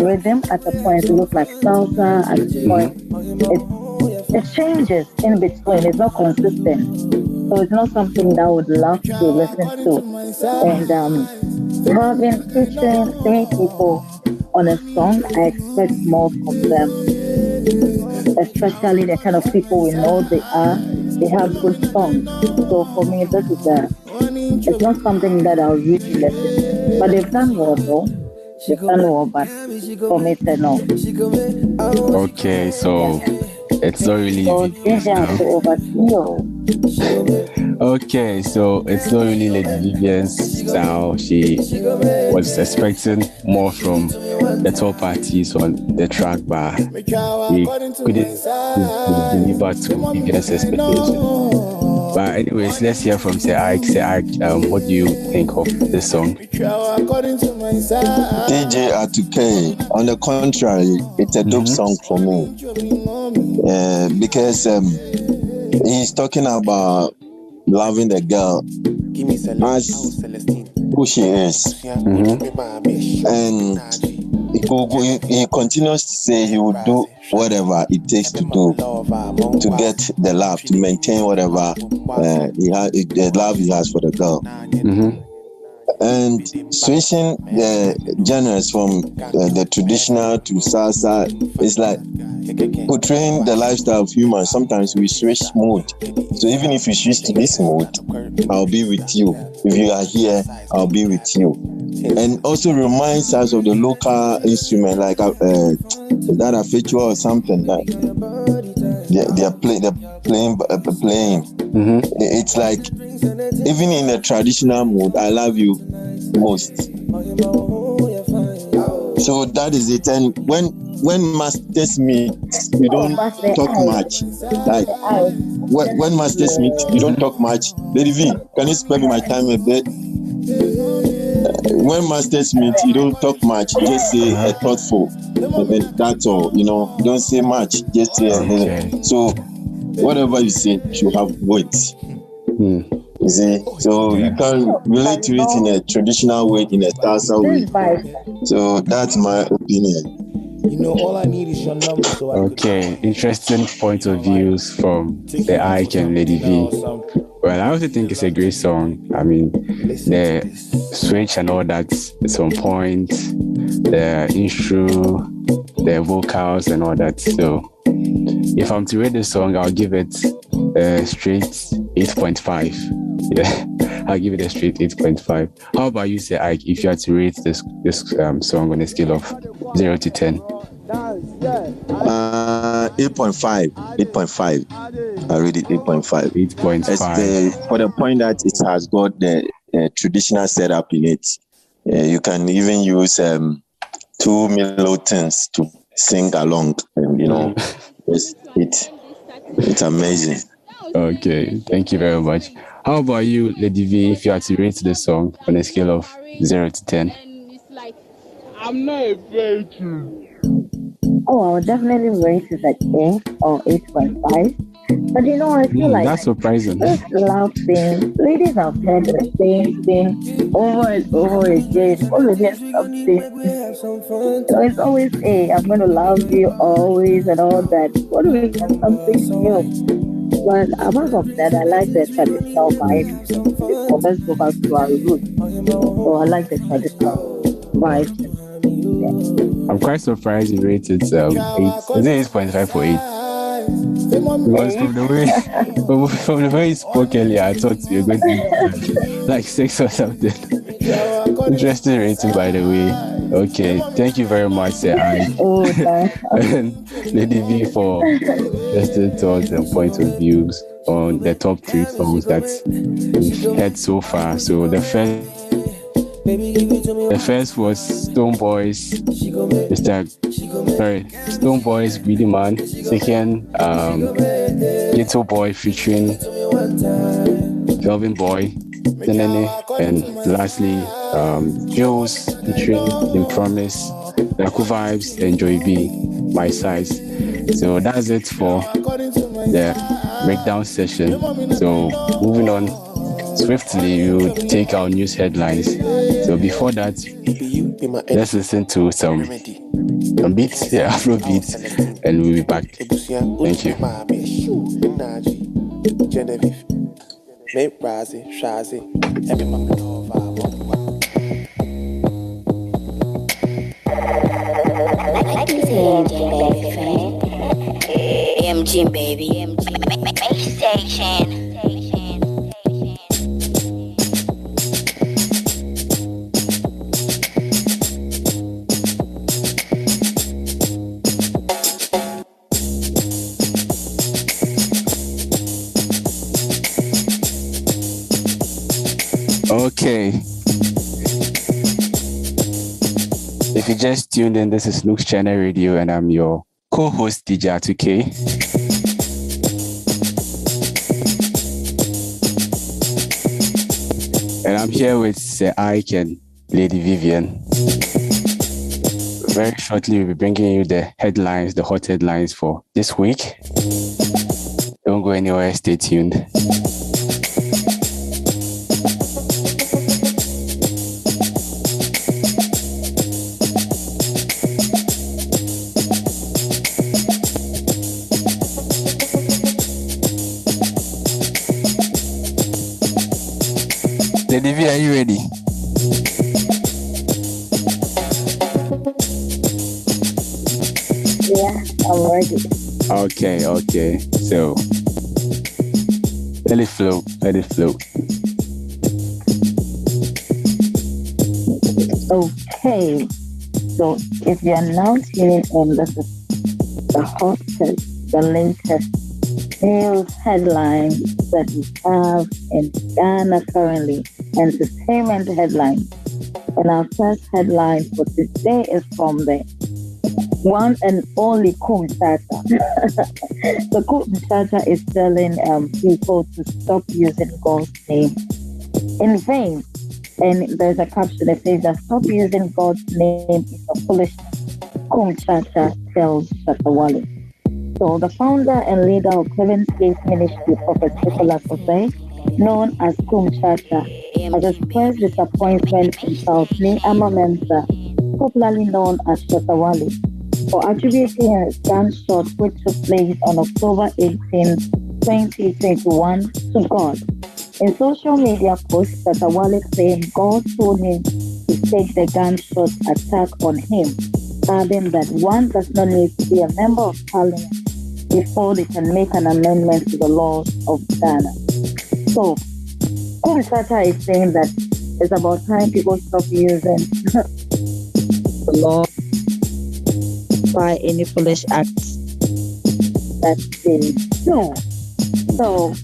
rhythm. At the point it looks like salsa. At the point it changes in between. It's not consistent. So it's not something that I would love to listen to. And having featuring 3 people on a song, I expect more from them. Especially the kind of people we know they are. They have good songs. So for me, this is it's not something that I'll really listen to. But they've done well though. They've done well, but for me, it's a no. Okay, so it's not really. Okay, so it's not really Lady Vivian's style. She was expecting more from the top artists on the track, but we couldn't deliver to Vivian's expectation. But anyways, let's hear from Say Ike. Say Ike, what do you think of this song? DJ Atuke, on the contrary, it's a dope song for me. Because he's talking about loving the girl as who she is. And he continues to say he will do whatever it takes to do to get the love, to maintain whatever the love he has for the girl. And switching the genres from the traditional to salsa is like portraying the lifestyle of humans. Sometimes we switch mood. So even if you switch to this mood, I'll be with you. If you are here, I'll be with you. And also reminds us of the local instrument, like that a feature or something that they're playing. It's like even in a traditional mood, I love you most. So that is it. And when masters meet, we don't talk much. Like when masters meet, we don't talk much. Lady V, can you spend my time a bit? When masters meet, you don't talk much. You just say a thoughtful. And that's all. You know, you don't say much. Just say. So whatever you say should have weight. You see, so you can relate to it in a traditional way, in a salsa way. So that's my opinion. You know, all I need is your number. So okay, interesting point of views from the Ike and Lady V. Well, I also think it's a great song. I mean, the switch and all that is on point. The intro, the vocals and all that. So, if I'm to rate the song, I'll give it a straight 8.5. Yeah, I'll give it a straight 8.5. How about you, say Ike, if you had to rate this song on a scale of 0 to 10? 8.5. 8.5. I rate it 8.5. 8.5. For the point that it has got the traditional setup in it. You can even use 2 melodies to sing along. And, you know, it's amazing. Okay, thank you very much. How about you, Lady V, if you had to rate the song on a scale of 0 to 10? I'm not afraid to. Oh, I would definitely rate it at 8 or 8.5. But you know, I feel like that's surprising. This love thing, ladies have heard the same thing over and over again. Always hear something. So it's always, hey, I'm going to love you always and all that. What do we get something new? But apart from that, I like the traditional vibe. So let's go back to our roots. So I like the traditional vibe. I'm quite surprised you rated 8. Is it 8.5 or 8? Because from the way you spoke earlier, I thought you were going to be like 6 or something. Interesting rating, by the way. Okay, thank you very much, Sir I. And Lady V for just the thoughts and points of views on the top 3 songs that we've heard so far. So the first was Stone Boys, Stone Boys, Greedy Man. Second, Ghetto Boy featuring Kelvin Boy, and lastly, Jules featuring In Promise, Naku Vibes, and Joy B, My Size. So that's it for the breakdown session. So moving on swiftly, we will take our news headlines. So before that, let's listen to some beats, Afro beats, and we'll be back. Thank you. AMG baby, station. Okay. If you just tuned in, this is NUGS-CHINA Radio, and I'm your co-host DJ Atuke. And I'm here with Sir Ike and Lady Vivian. Very shortly, we'll be bringing you the headlines, the hot headlines for this week. Don't go anywhere, stay tuned. Lady V, are you ready? Yeah, I'm ready. Okay. So, let it flow. Okay, so if you're now tuning in, this is the hottest, the latest news headlines that we have in Ghana currently, entertainment headlines. And our first headline for today is from the one and only Kumtata. The Kumtata is telling people to stop using God's name in vain. And there's a caption that says that stop using God's name is a foolishness. Kumtata tells Shatawale. So the founder and leader of Heaven's Gate Ministry, Prophet Nicholas Osei, known as Kumtata, has expressed disappointment in Southni Amamensa, popularly known as Shatawale, for attributing a gunshot which took place on October 18, 2021 to God. In social media posts, Shatawale claimed God told him to take the gunshot attack on him, adding that one does not need to be a member of parliament before they can make an amendment to the laws of Ghana. So, Kumtata is saying that it's about time people stop using the law by any foolish acts that they do. So,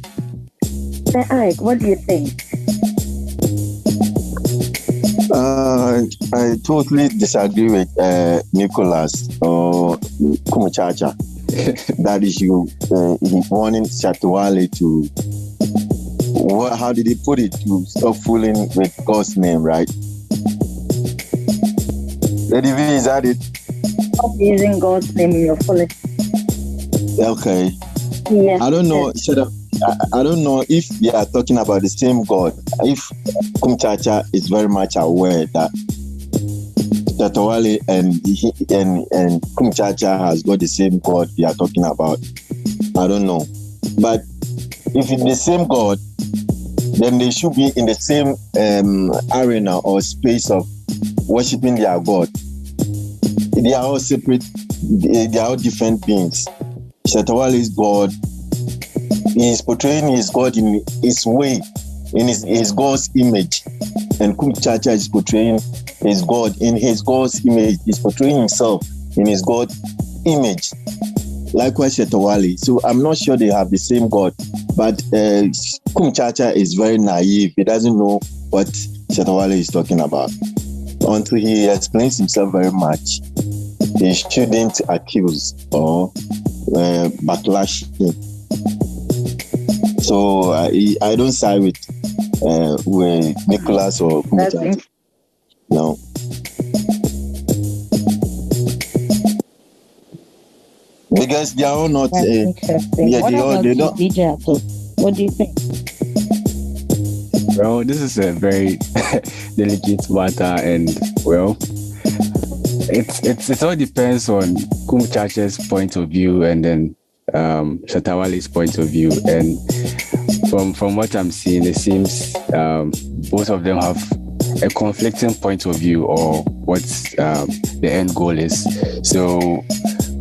Ike, what do you think? I totally disagree with Nicholas or Kumchacha. That is you. He wanting Shatawale to, how did he put it? To stop fooling with God's name, right? Lady V, is that it? Stop using God's name in your foolish. Okay. Yes. I don't know. I don't know if they are talking about the same God. If Kumchacha is very much aware that Shatawale and Kumchacha has got the same God they are talking about, I don't know. But if it's the same God, then they should be in the same arena or space of worshiping their God. They are all separate. They are all different beings. Shatawale is God. He is portraying his God in his way, in his God's image. and Kum Chacha is portraying his God in his God's image. He's portraying himself in his God image. Likewise, Shetawale. So I'm not sure they have the same God, but Kum Chacha is very naive. He doesn't know what Shetawale is talking about. Until he explains himself very much, he shouldn't accuse or backlash him. So I don't side with Nicholas or Kum Chacha. No. Because they are all not. Interesting. What about they don't. DJ Ato? What do you think? Well, this is a very delicate matter, and well, it all depends on Kum Chacha's point of view, and then Shetawale's point of view. And from what I'm seeing, it seems both of them have a conflicting point of view, or what the end goal is. So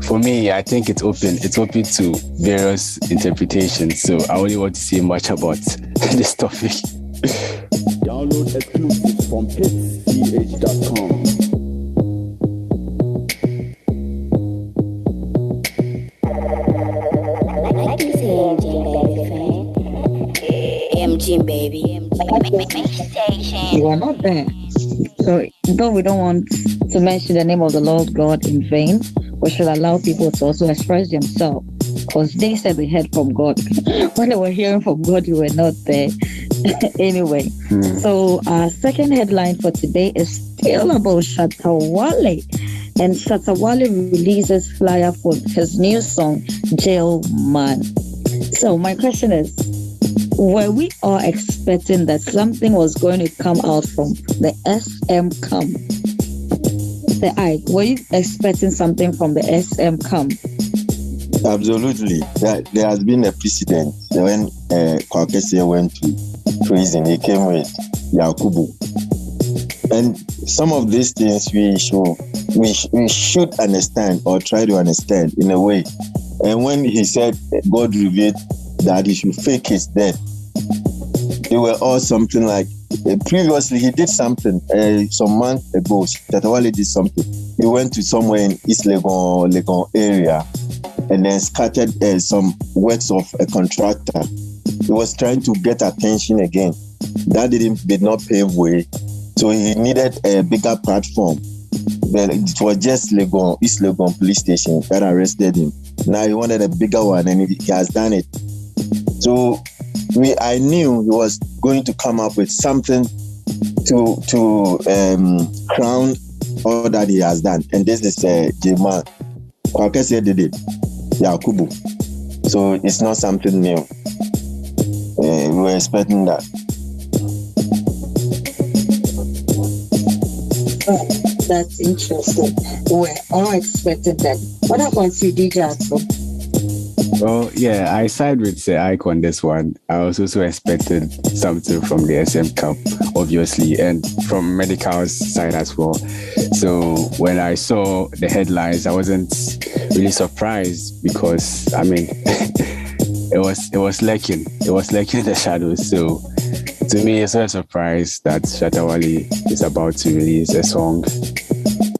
for me, I think it's open to various interpretations. So I only want to say much about this topic. Download exclusives from hitsch.com. MG baby. You are not there. So, though we don't want to mention the name of the Lord God in vain, we should allow people to also express themselves, because they said they heard from God. When they were hearing from God, you were not there. Anyway, so our second headline for today is still about Shetawale. And Shetawale releases flyer for his new song, Jail Man. So my question is, were we all expecting that something was going to come out from the SM Come? Were you expecting something from the SM Come? Absolutely. There has been a precedent. When Kwakese went to prison, he came with Yakubu. And some of these things we should understand, or try to understand in a way. And when he said God revealed that he should fake his death, they were all something like, previously he did something some months ago. Shetawale did something. He went to somewhere in East Legon area and then scattered some works of a contractor. He was trying to get attention again. That did not pave way. So he needed a bigger platform. Then it was just East Legon police station that arrested him. Now he wanted a bigger one, and he has done it. So I knew he was going to come up with something to crown all that he has done. And this is J-Man. Kwakese did it. Yakubu. So it's not something new. We were expecting that. Oh, that's interesting. We're all expecting that. What about you, DJ Ato? Well, yeah, I side with Ike on this one. I was also expected something from the SM Cup, obviously, and from Medical's side as well. So when I saw the headlines, I wasn't really surprised, because I mean, it was lurking in the shadows. So to me, it's not a surprise that Shetawale is about to release a song,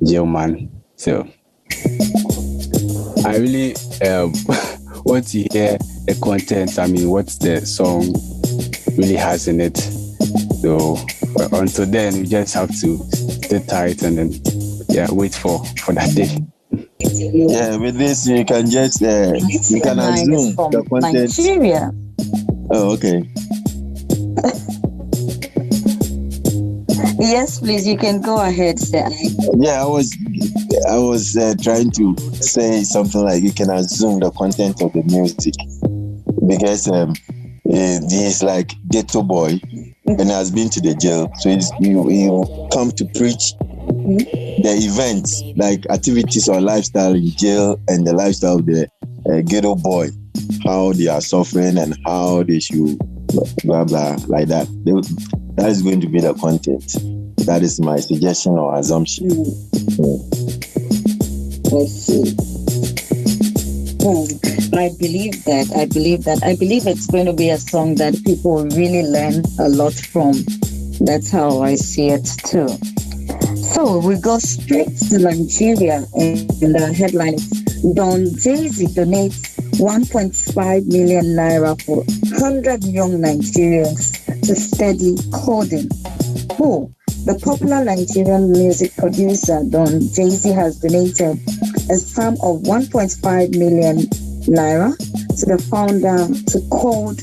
Jail Man. So I really want to hear the content. I mean, what the song really has in it. So until then, we just have to stay tight and then wait for that day. Yeah, with this you can just you can assume the content. Nigeria. Oh, okay. Yes, please, you can go ahead, sir. Yeah, I was trying to say something like you can assume the content of the music, because he's like ghetto boy and has been to the jail, so you come to preach the events, like activities or lifestyle in jail, and the lifestyle of the ghetto boy, how they are suffering and how they should blah blah like that. That is going to be the content. That is my suggestion or assumption. I see. I believe that. I believe it's going to be a song that people will really learn a lot from. That's how I see it too. So we go straight to Nigeria, and the headline is Don Jay-Z donates 1.5 million naira for 100 young Nigerians to study coding. Who? The popular Nigerian music producer Don Jay-Z has donated a sum of 1.5 million naira to the founder to Code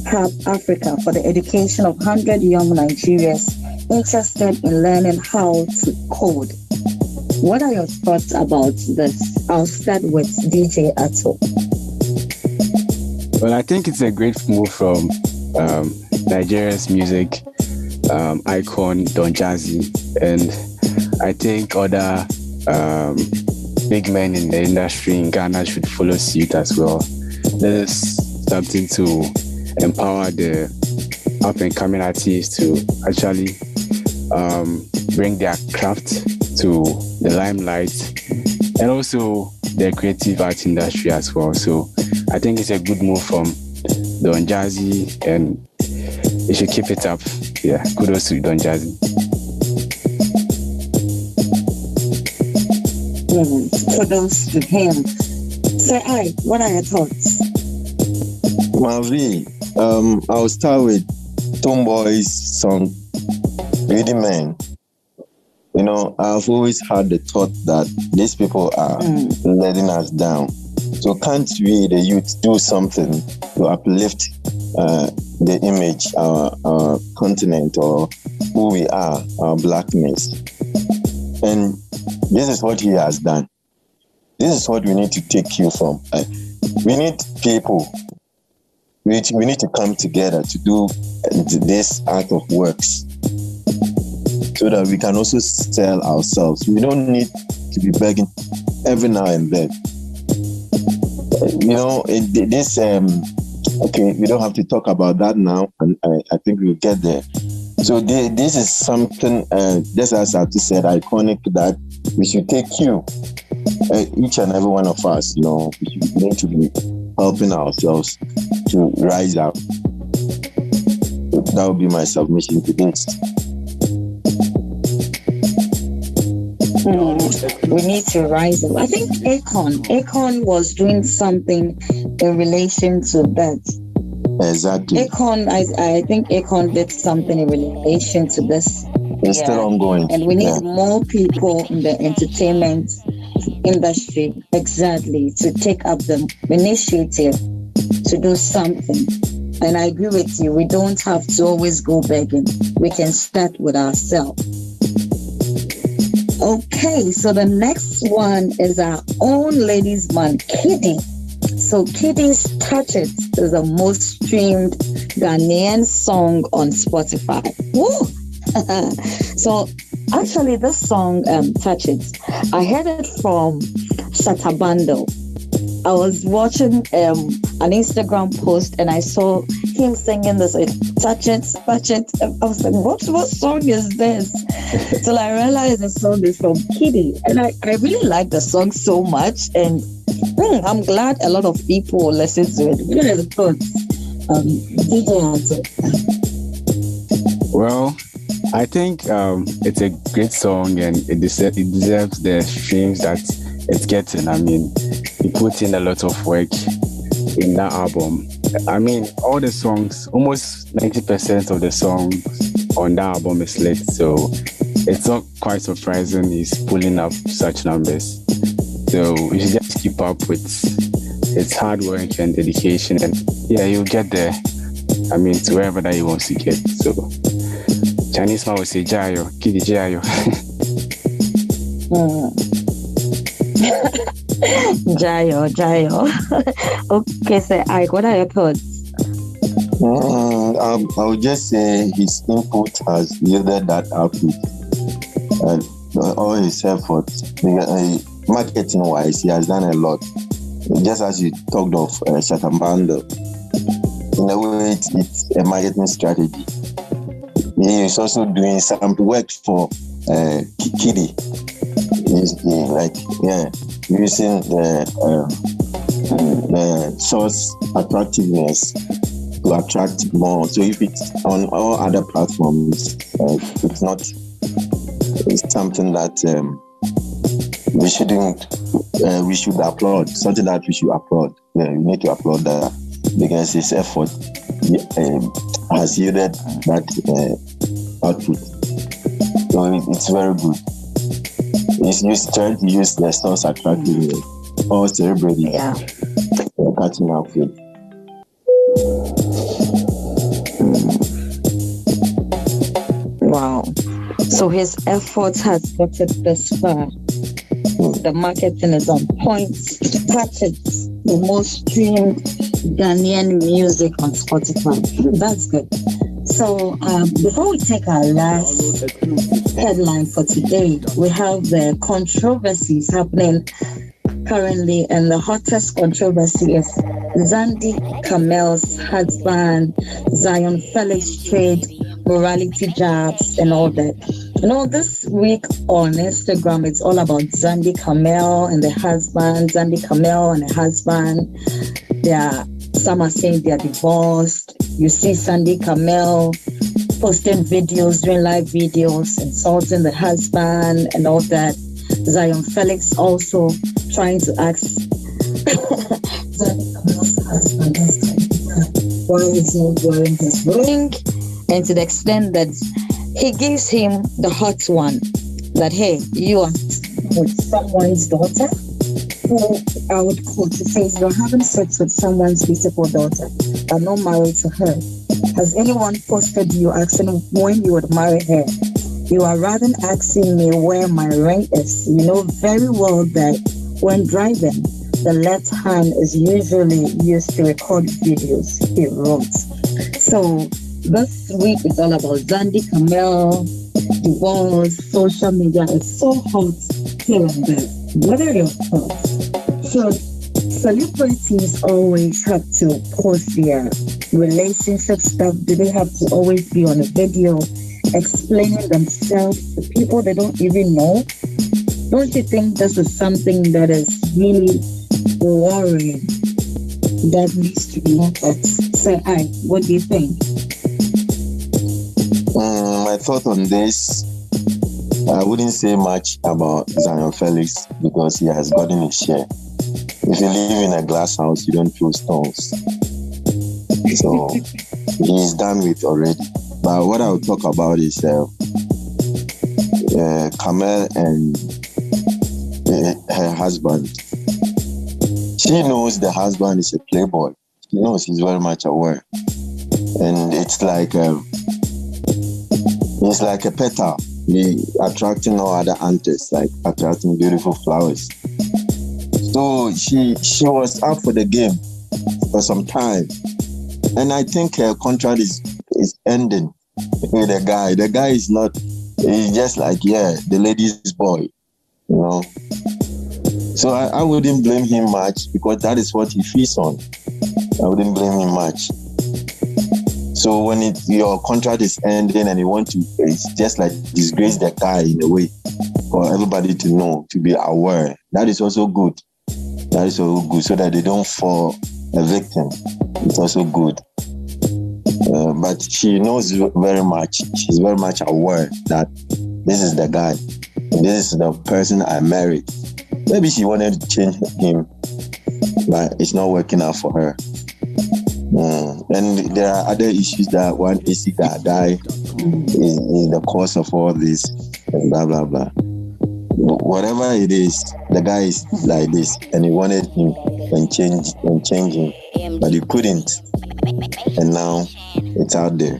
Hub Africa for the education of 100 young Nigerians interested in learning how to code. What are your thoughts about this? I'll start with DJ Ato. Well, I think it's a great move from Nigeria's music icon Don Jazzy, and I think other big men in the industry in Ghana should follow suit as well. This is something to empower the up-and-coming artists to actually bring their craft to the limelight, and also the creative art industry as well. So I think it's a good move from Don Jazzy, and you should keep it up. Yeah, kudos to Don Jazzy. Kudos to him. So, what are your thoughts? Mavi, I'll start with Tomboy's song, Ready Man. You know, I've always had the thought that these people are letting us down. So can't we, the youth, do something to uplift the image, our continent, or who we are, our blackness? And this is what he has done. This is what we need to take cue from. We need people. We need to come together to do this art of works, so that we can also sell ourselves. We don't need to be begging every now and then. You know, okay, we don't have to talk about that now, and I think we'll get there. So this is something, just as I said, iconic, that we should take cue. Each and every one of us, you know, we need to be helping ourselves to rise up. That would be my submission to this. We need to rise up. I think Akon was doing something in relation to that. Exactly. I think Akon did something in relation to this. It's still ongoing. And we need more people in the entertainment industry, exactly, to take up the initiative to do something. And I agree with you. We don't have to always go begging. We can start with ourselves. Okay, so the next one is our own ladies' man, Kiddy. So Kiddy's Touch It is the most streamed Ghanaian song on Spotify. Woo! So actually this song, Touch It, I heard it from Shatabando. I was watching an Instagram post and I saw him singing this, touch it, touch it. I was like, what song is this? Till I realized the song is from Kiddy. And I really like the song so much. And I'm glad a lot of people listen to it. What are the thoughts? Well, I think it's a great song, and it deserves the streams that it's getting. I mean, he put in a lot of work in that album. I mean, all the songs, almost 90% of the songs on that album is lit. So it's not quite surprising he's pulling up such numbers. So you should just keep up with its hard work and dedication, and yeah, you'll get there. I mean, to wherever that he wants to get. So Chinese man will say Jayo, Kiddy Jayo. Jayo. Okay, so Ike, what are your thoughts? I would just say his input has yielded that output. All his efforts, marketing-wise, he has done a lot. Just as you talked of Shatabando, in a way, it's a marketing strategy. He is also doing some work for Kiddy. Using the source attractiveness to attract more. So if it's on all other platforms, it's not. It's something that we shouldn't. We should applaud. Something that we should applaud. Yeah, we need to applaud that because his effort has yielded that output. So it's very good. He's trying to use the source attractive all celebrities. Yeah. Catching up with. Wow. So his efforts has got it this far. The marketing is on point. It's the most streamed Ghanaian music on Spotify. That's good. So before we take our last headline for today, we have the controversies happening currently, and the hottest controversy is Zandi Kamel's husband, Zion Felix trade, morality jabs, and all that. You know, this week on Instagram, it's all about Zandi Kamel and the husband, Zandi Kamel and the husband. Some are saying they are divorced. You see Zandi Kamel posting videos, doing live videos, insulting the husband and all that. Zion Felix also trying to ask Zandi Kamel's husband why is he wearing his ring, and to the extent that he gives him the hot one that, hey, you are with someone's daughter, who I would quote to say you're having sex with someone's beautiful daughter, but not married to her. Has anyone posted you asking when you would marry her? You are rather asking me where my ring is. You know very well that when driving, the left hand is usually used to record videos, he wrote. So this week is all about Zandi Kamel, divorce, social media. It's so hot here and there. What are your thoughts? So celebrities always have to post their relationship stuff. Do they have to always be on a video explaining themselves to people they don't even know? Don't you think this is something that is really worrying that needs to be looked at? Say, what do you think? My thought on this, I wouldn't say much about Zion Felix because he has gotten his share. If you live in a glass house, you don't throw stones. So he's done with already. But what I will talk about is Kamel and her husband. She knows the husband is a playboy. She knows, he's very much aware. And it's like a petal, attracting no other antes, like attracting beautiful flowers. So she was up for the game for some time. And I think her contract is ending with the guy. The guy is not, he's just like, the lady's boy, you know. So I wouldn't blame him much because that is what he feeds on. I wouldn't blame him much. So when your contract is ending and you want to, it's just like disgrace the guy in a way for everybody to know, to be aware. That is also good. That is also good so that they don't fall a victim. It's also good. But she knows very much. She's very much aware that this is the guy. This is the person I married. Maybe she wanted to change him, but it's not working out for her. And there are other issues that one AC guy died is the cause of all this, and blah, blah, blah. Whatever it is, the guy is like this, and he wanted him and change him, but he couldn't. And now it's out there.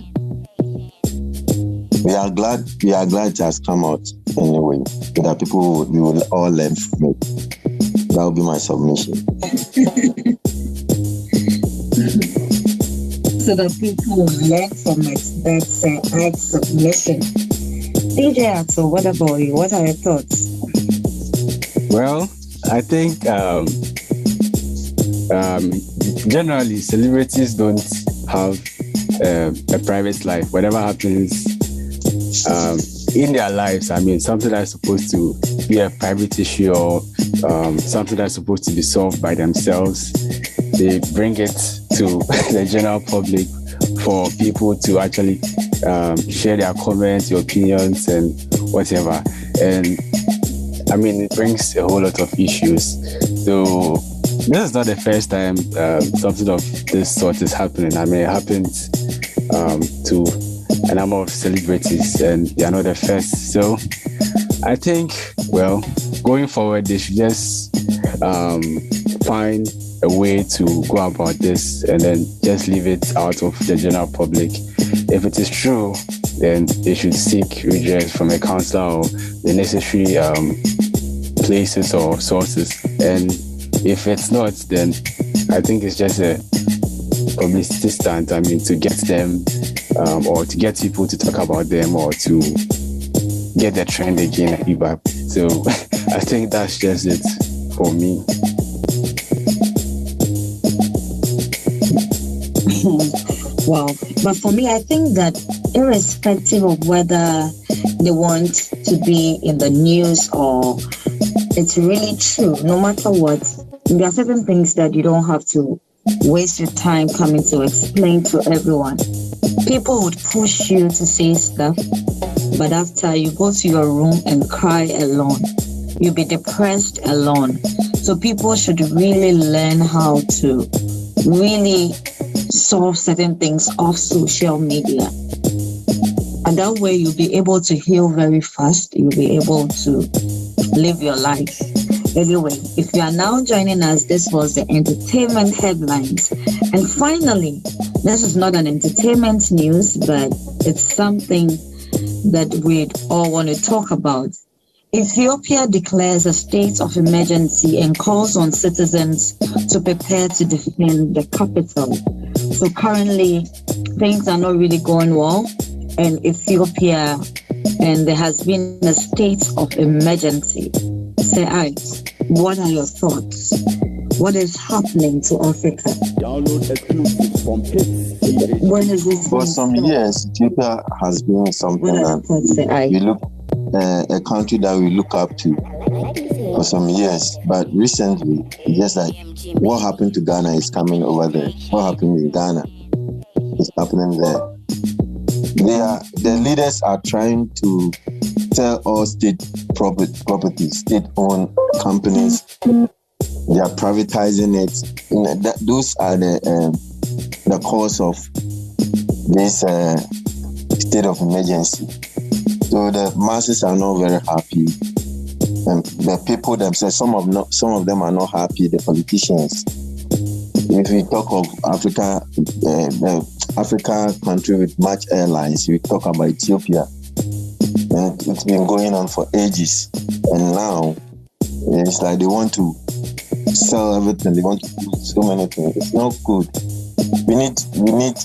We are glad it has come out anyway, so that people will all learn from it. That will be my submission. So that people will learn from it. That's our submission. DJ Ato, what about you? What are your thoughts? Well, I think generally celebrities don't have a private life. Whatever happens in their lives, I mean, something that's supposed to be a private issue or something that's supposed to be solved by themselves, they bring it to the general public for people to actually share their comments, their opinions, and whatever. And I mean, it brings a whole lot of issues. So this is not the first time something of this sort is happening. I mean, it happens to a number of celebrities, and they are not the first. So I think, well, going forward, they should just find a way to go about this and then just leave it out of the general public. If it is true, then they should seek redress from a counselor or the necessary places or sources. And if it's not, then I think it's just a publicity stunt. I mean, to get them or to get people to talk about them or to get the trend again at EBAP. So I think that's just it for me. Wow. But for me, I think that irrespective of whether they want to be in the news or it's really true, no matter what, there are certain things that you don't have to waste your time coming to explain to everyone. People would push you to say stuff, but after you go to your room and cry alone, you'll be depressed alone. So people should really learn how to really solve certain things off social media. And that way you'll be able to heal very fast. You'll be able to live your life. Anyway, if you are now joining us, this was the entertainment headlines. And finally, this is not an entertainment news, but it's something that we'd all want to talk about. Ethiopia declares a state of emergency and calls on citizens to prepare to defend the capital. So currently, things are not really going well in Ethiopia, and there has been a state of emergency. Say, what are your thoughts? What is happening to Africa? Download exclusives from When is this? For some years, Ethiopia has been something that we look a country that we look up to for some years. But recently, it's just like what happened to Ghana is coming over there. What happened in Ghana is happening there. The leaders are trying to sell all state properties, state-owned companies. They are privatizing it. Those are the cause of this state of emergency. So the masses are not very happy. And the people themselves, some of them are not happy, the politicians. If we talk of Africa, the Africa country with much airlines, we talk about Ethiopia. And it's been going on for ages. And now, it's like they want to sell everything. They want to do so many things. It's not good. We need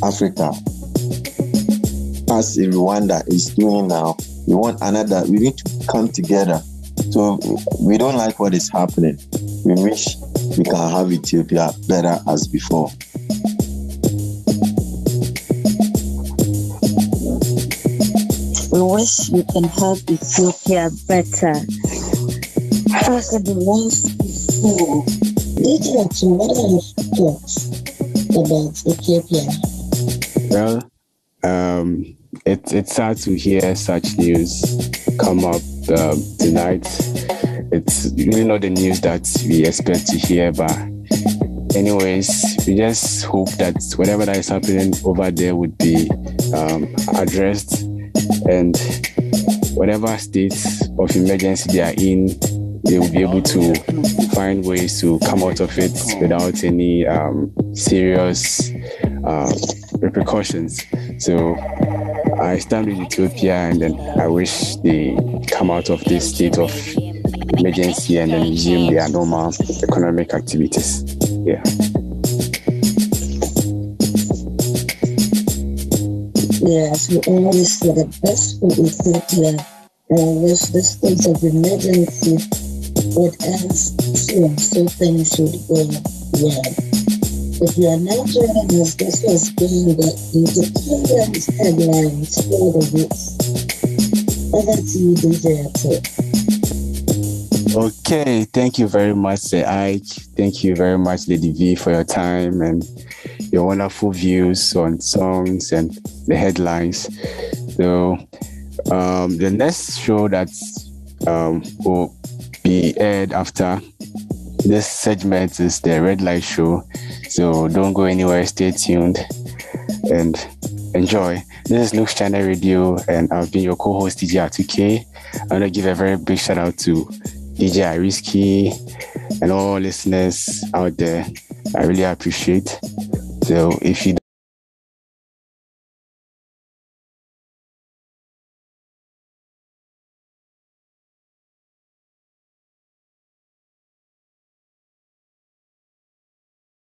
Africa. As Rwanda is doing now, we need to come together. So we don't like what is happening. We wish we can have Ethiopia better as before. We wish we can have Ethiopia better as it was before. DJ, what are your thoughts about Ethiopia? Well, it's sad to hear such news come up tonight. It's really not the news that we expect to hear, but anyways, we just hope that whatever that is happening over there would be addressed, and whatever state of emergency they are in, they will be able to find ways to come out of it without any serious repercussions. So I stand with Ethiopia, and then I wish they come out of this state of emergency and then resume their normal economic activities. Yeah. Yes, we always for the best for Ethiopia, and wish the state of emergency would end soon, so things should go well. If you are now joining us, this was being the entertainment headlines for the week. Over to you, DJ Ato. Okay, thank you very much, Ike. Thank you very much, Lady V, for your time. And your wonderful views on songs and the headlines. So the next show that will be aired after this segment is the Red Light Show. So don't go anywhere, stay tuned and enjoy. This is NUGS-CHINA Radio, and I've been your co-host DJ R2K. I want to give a very big shout out to DJ Ariski and all listeners out there. I really appreciate. So if you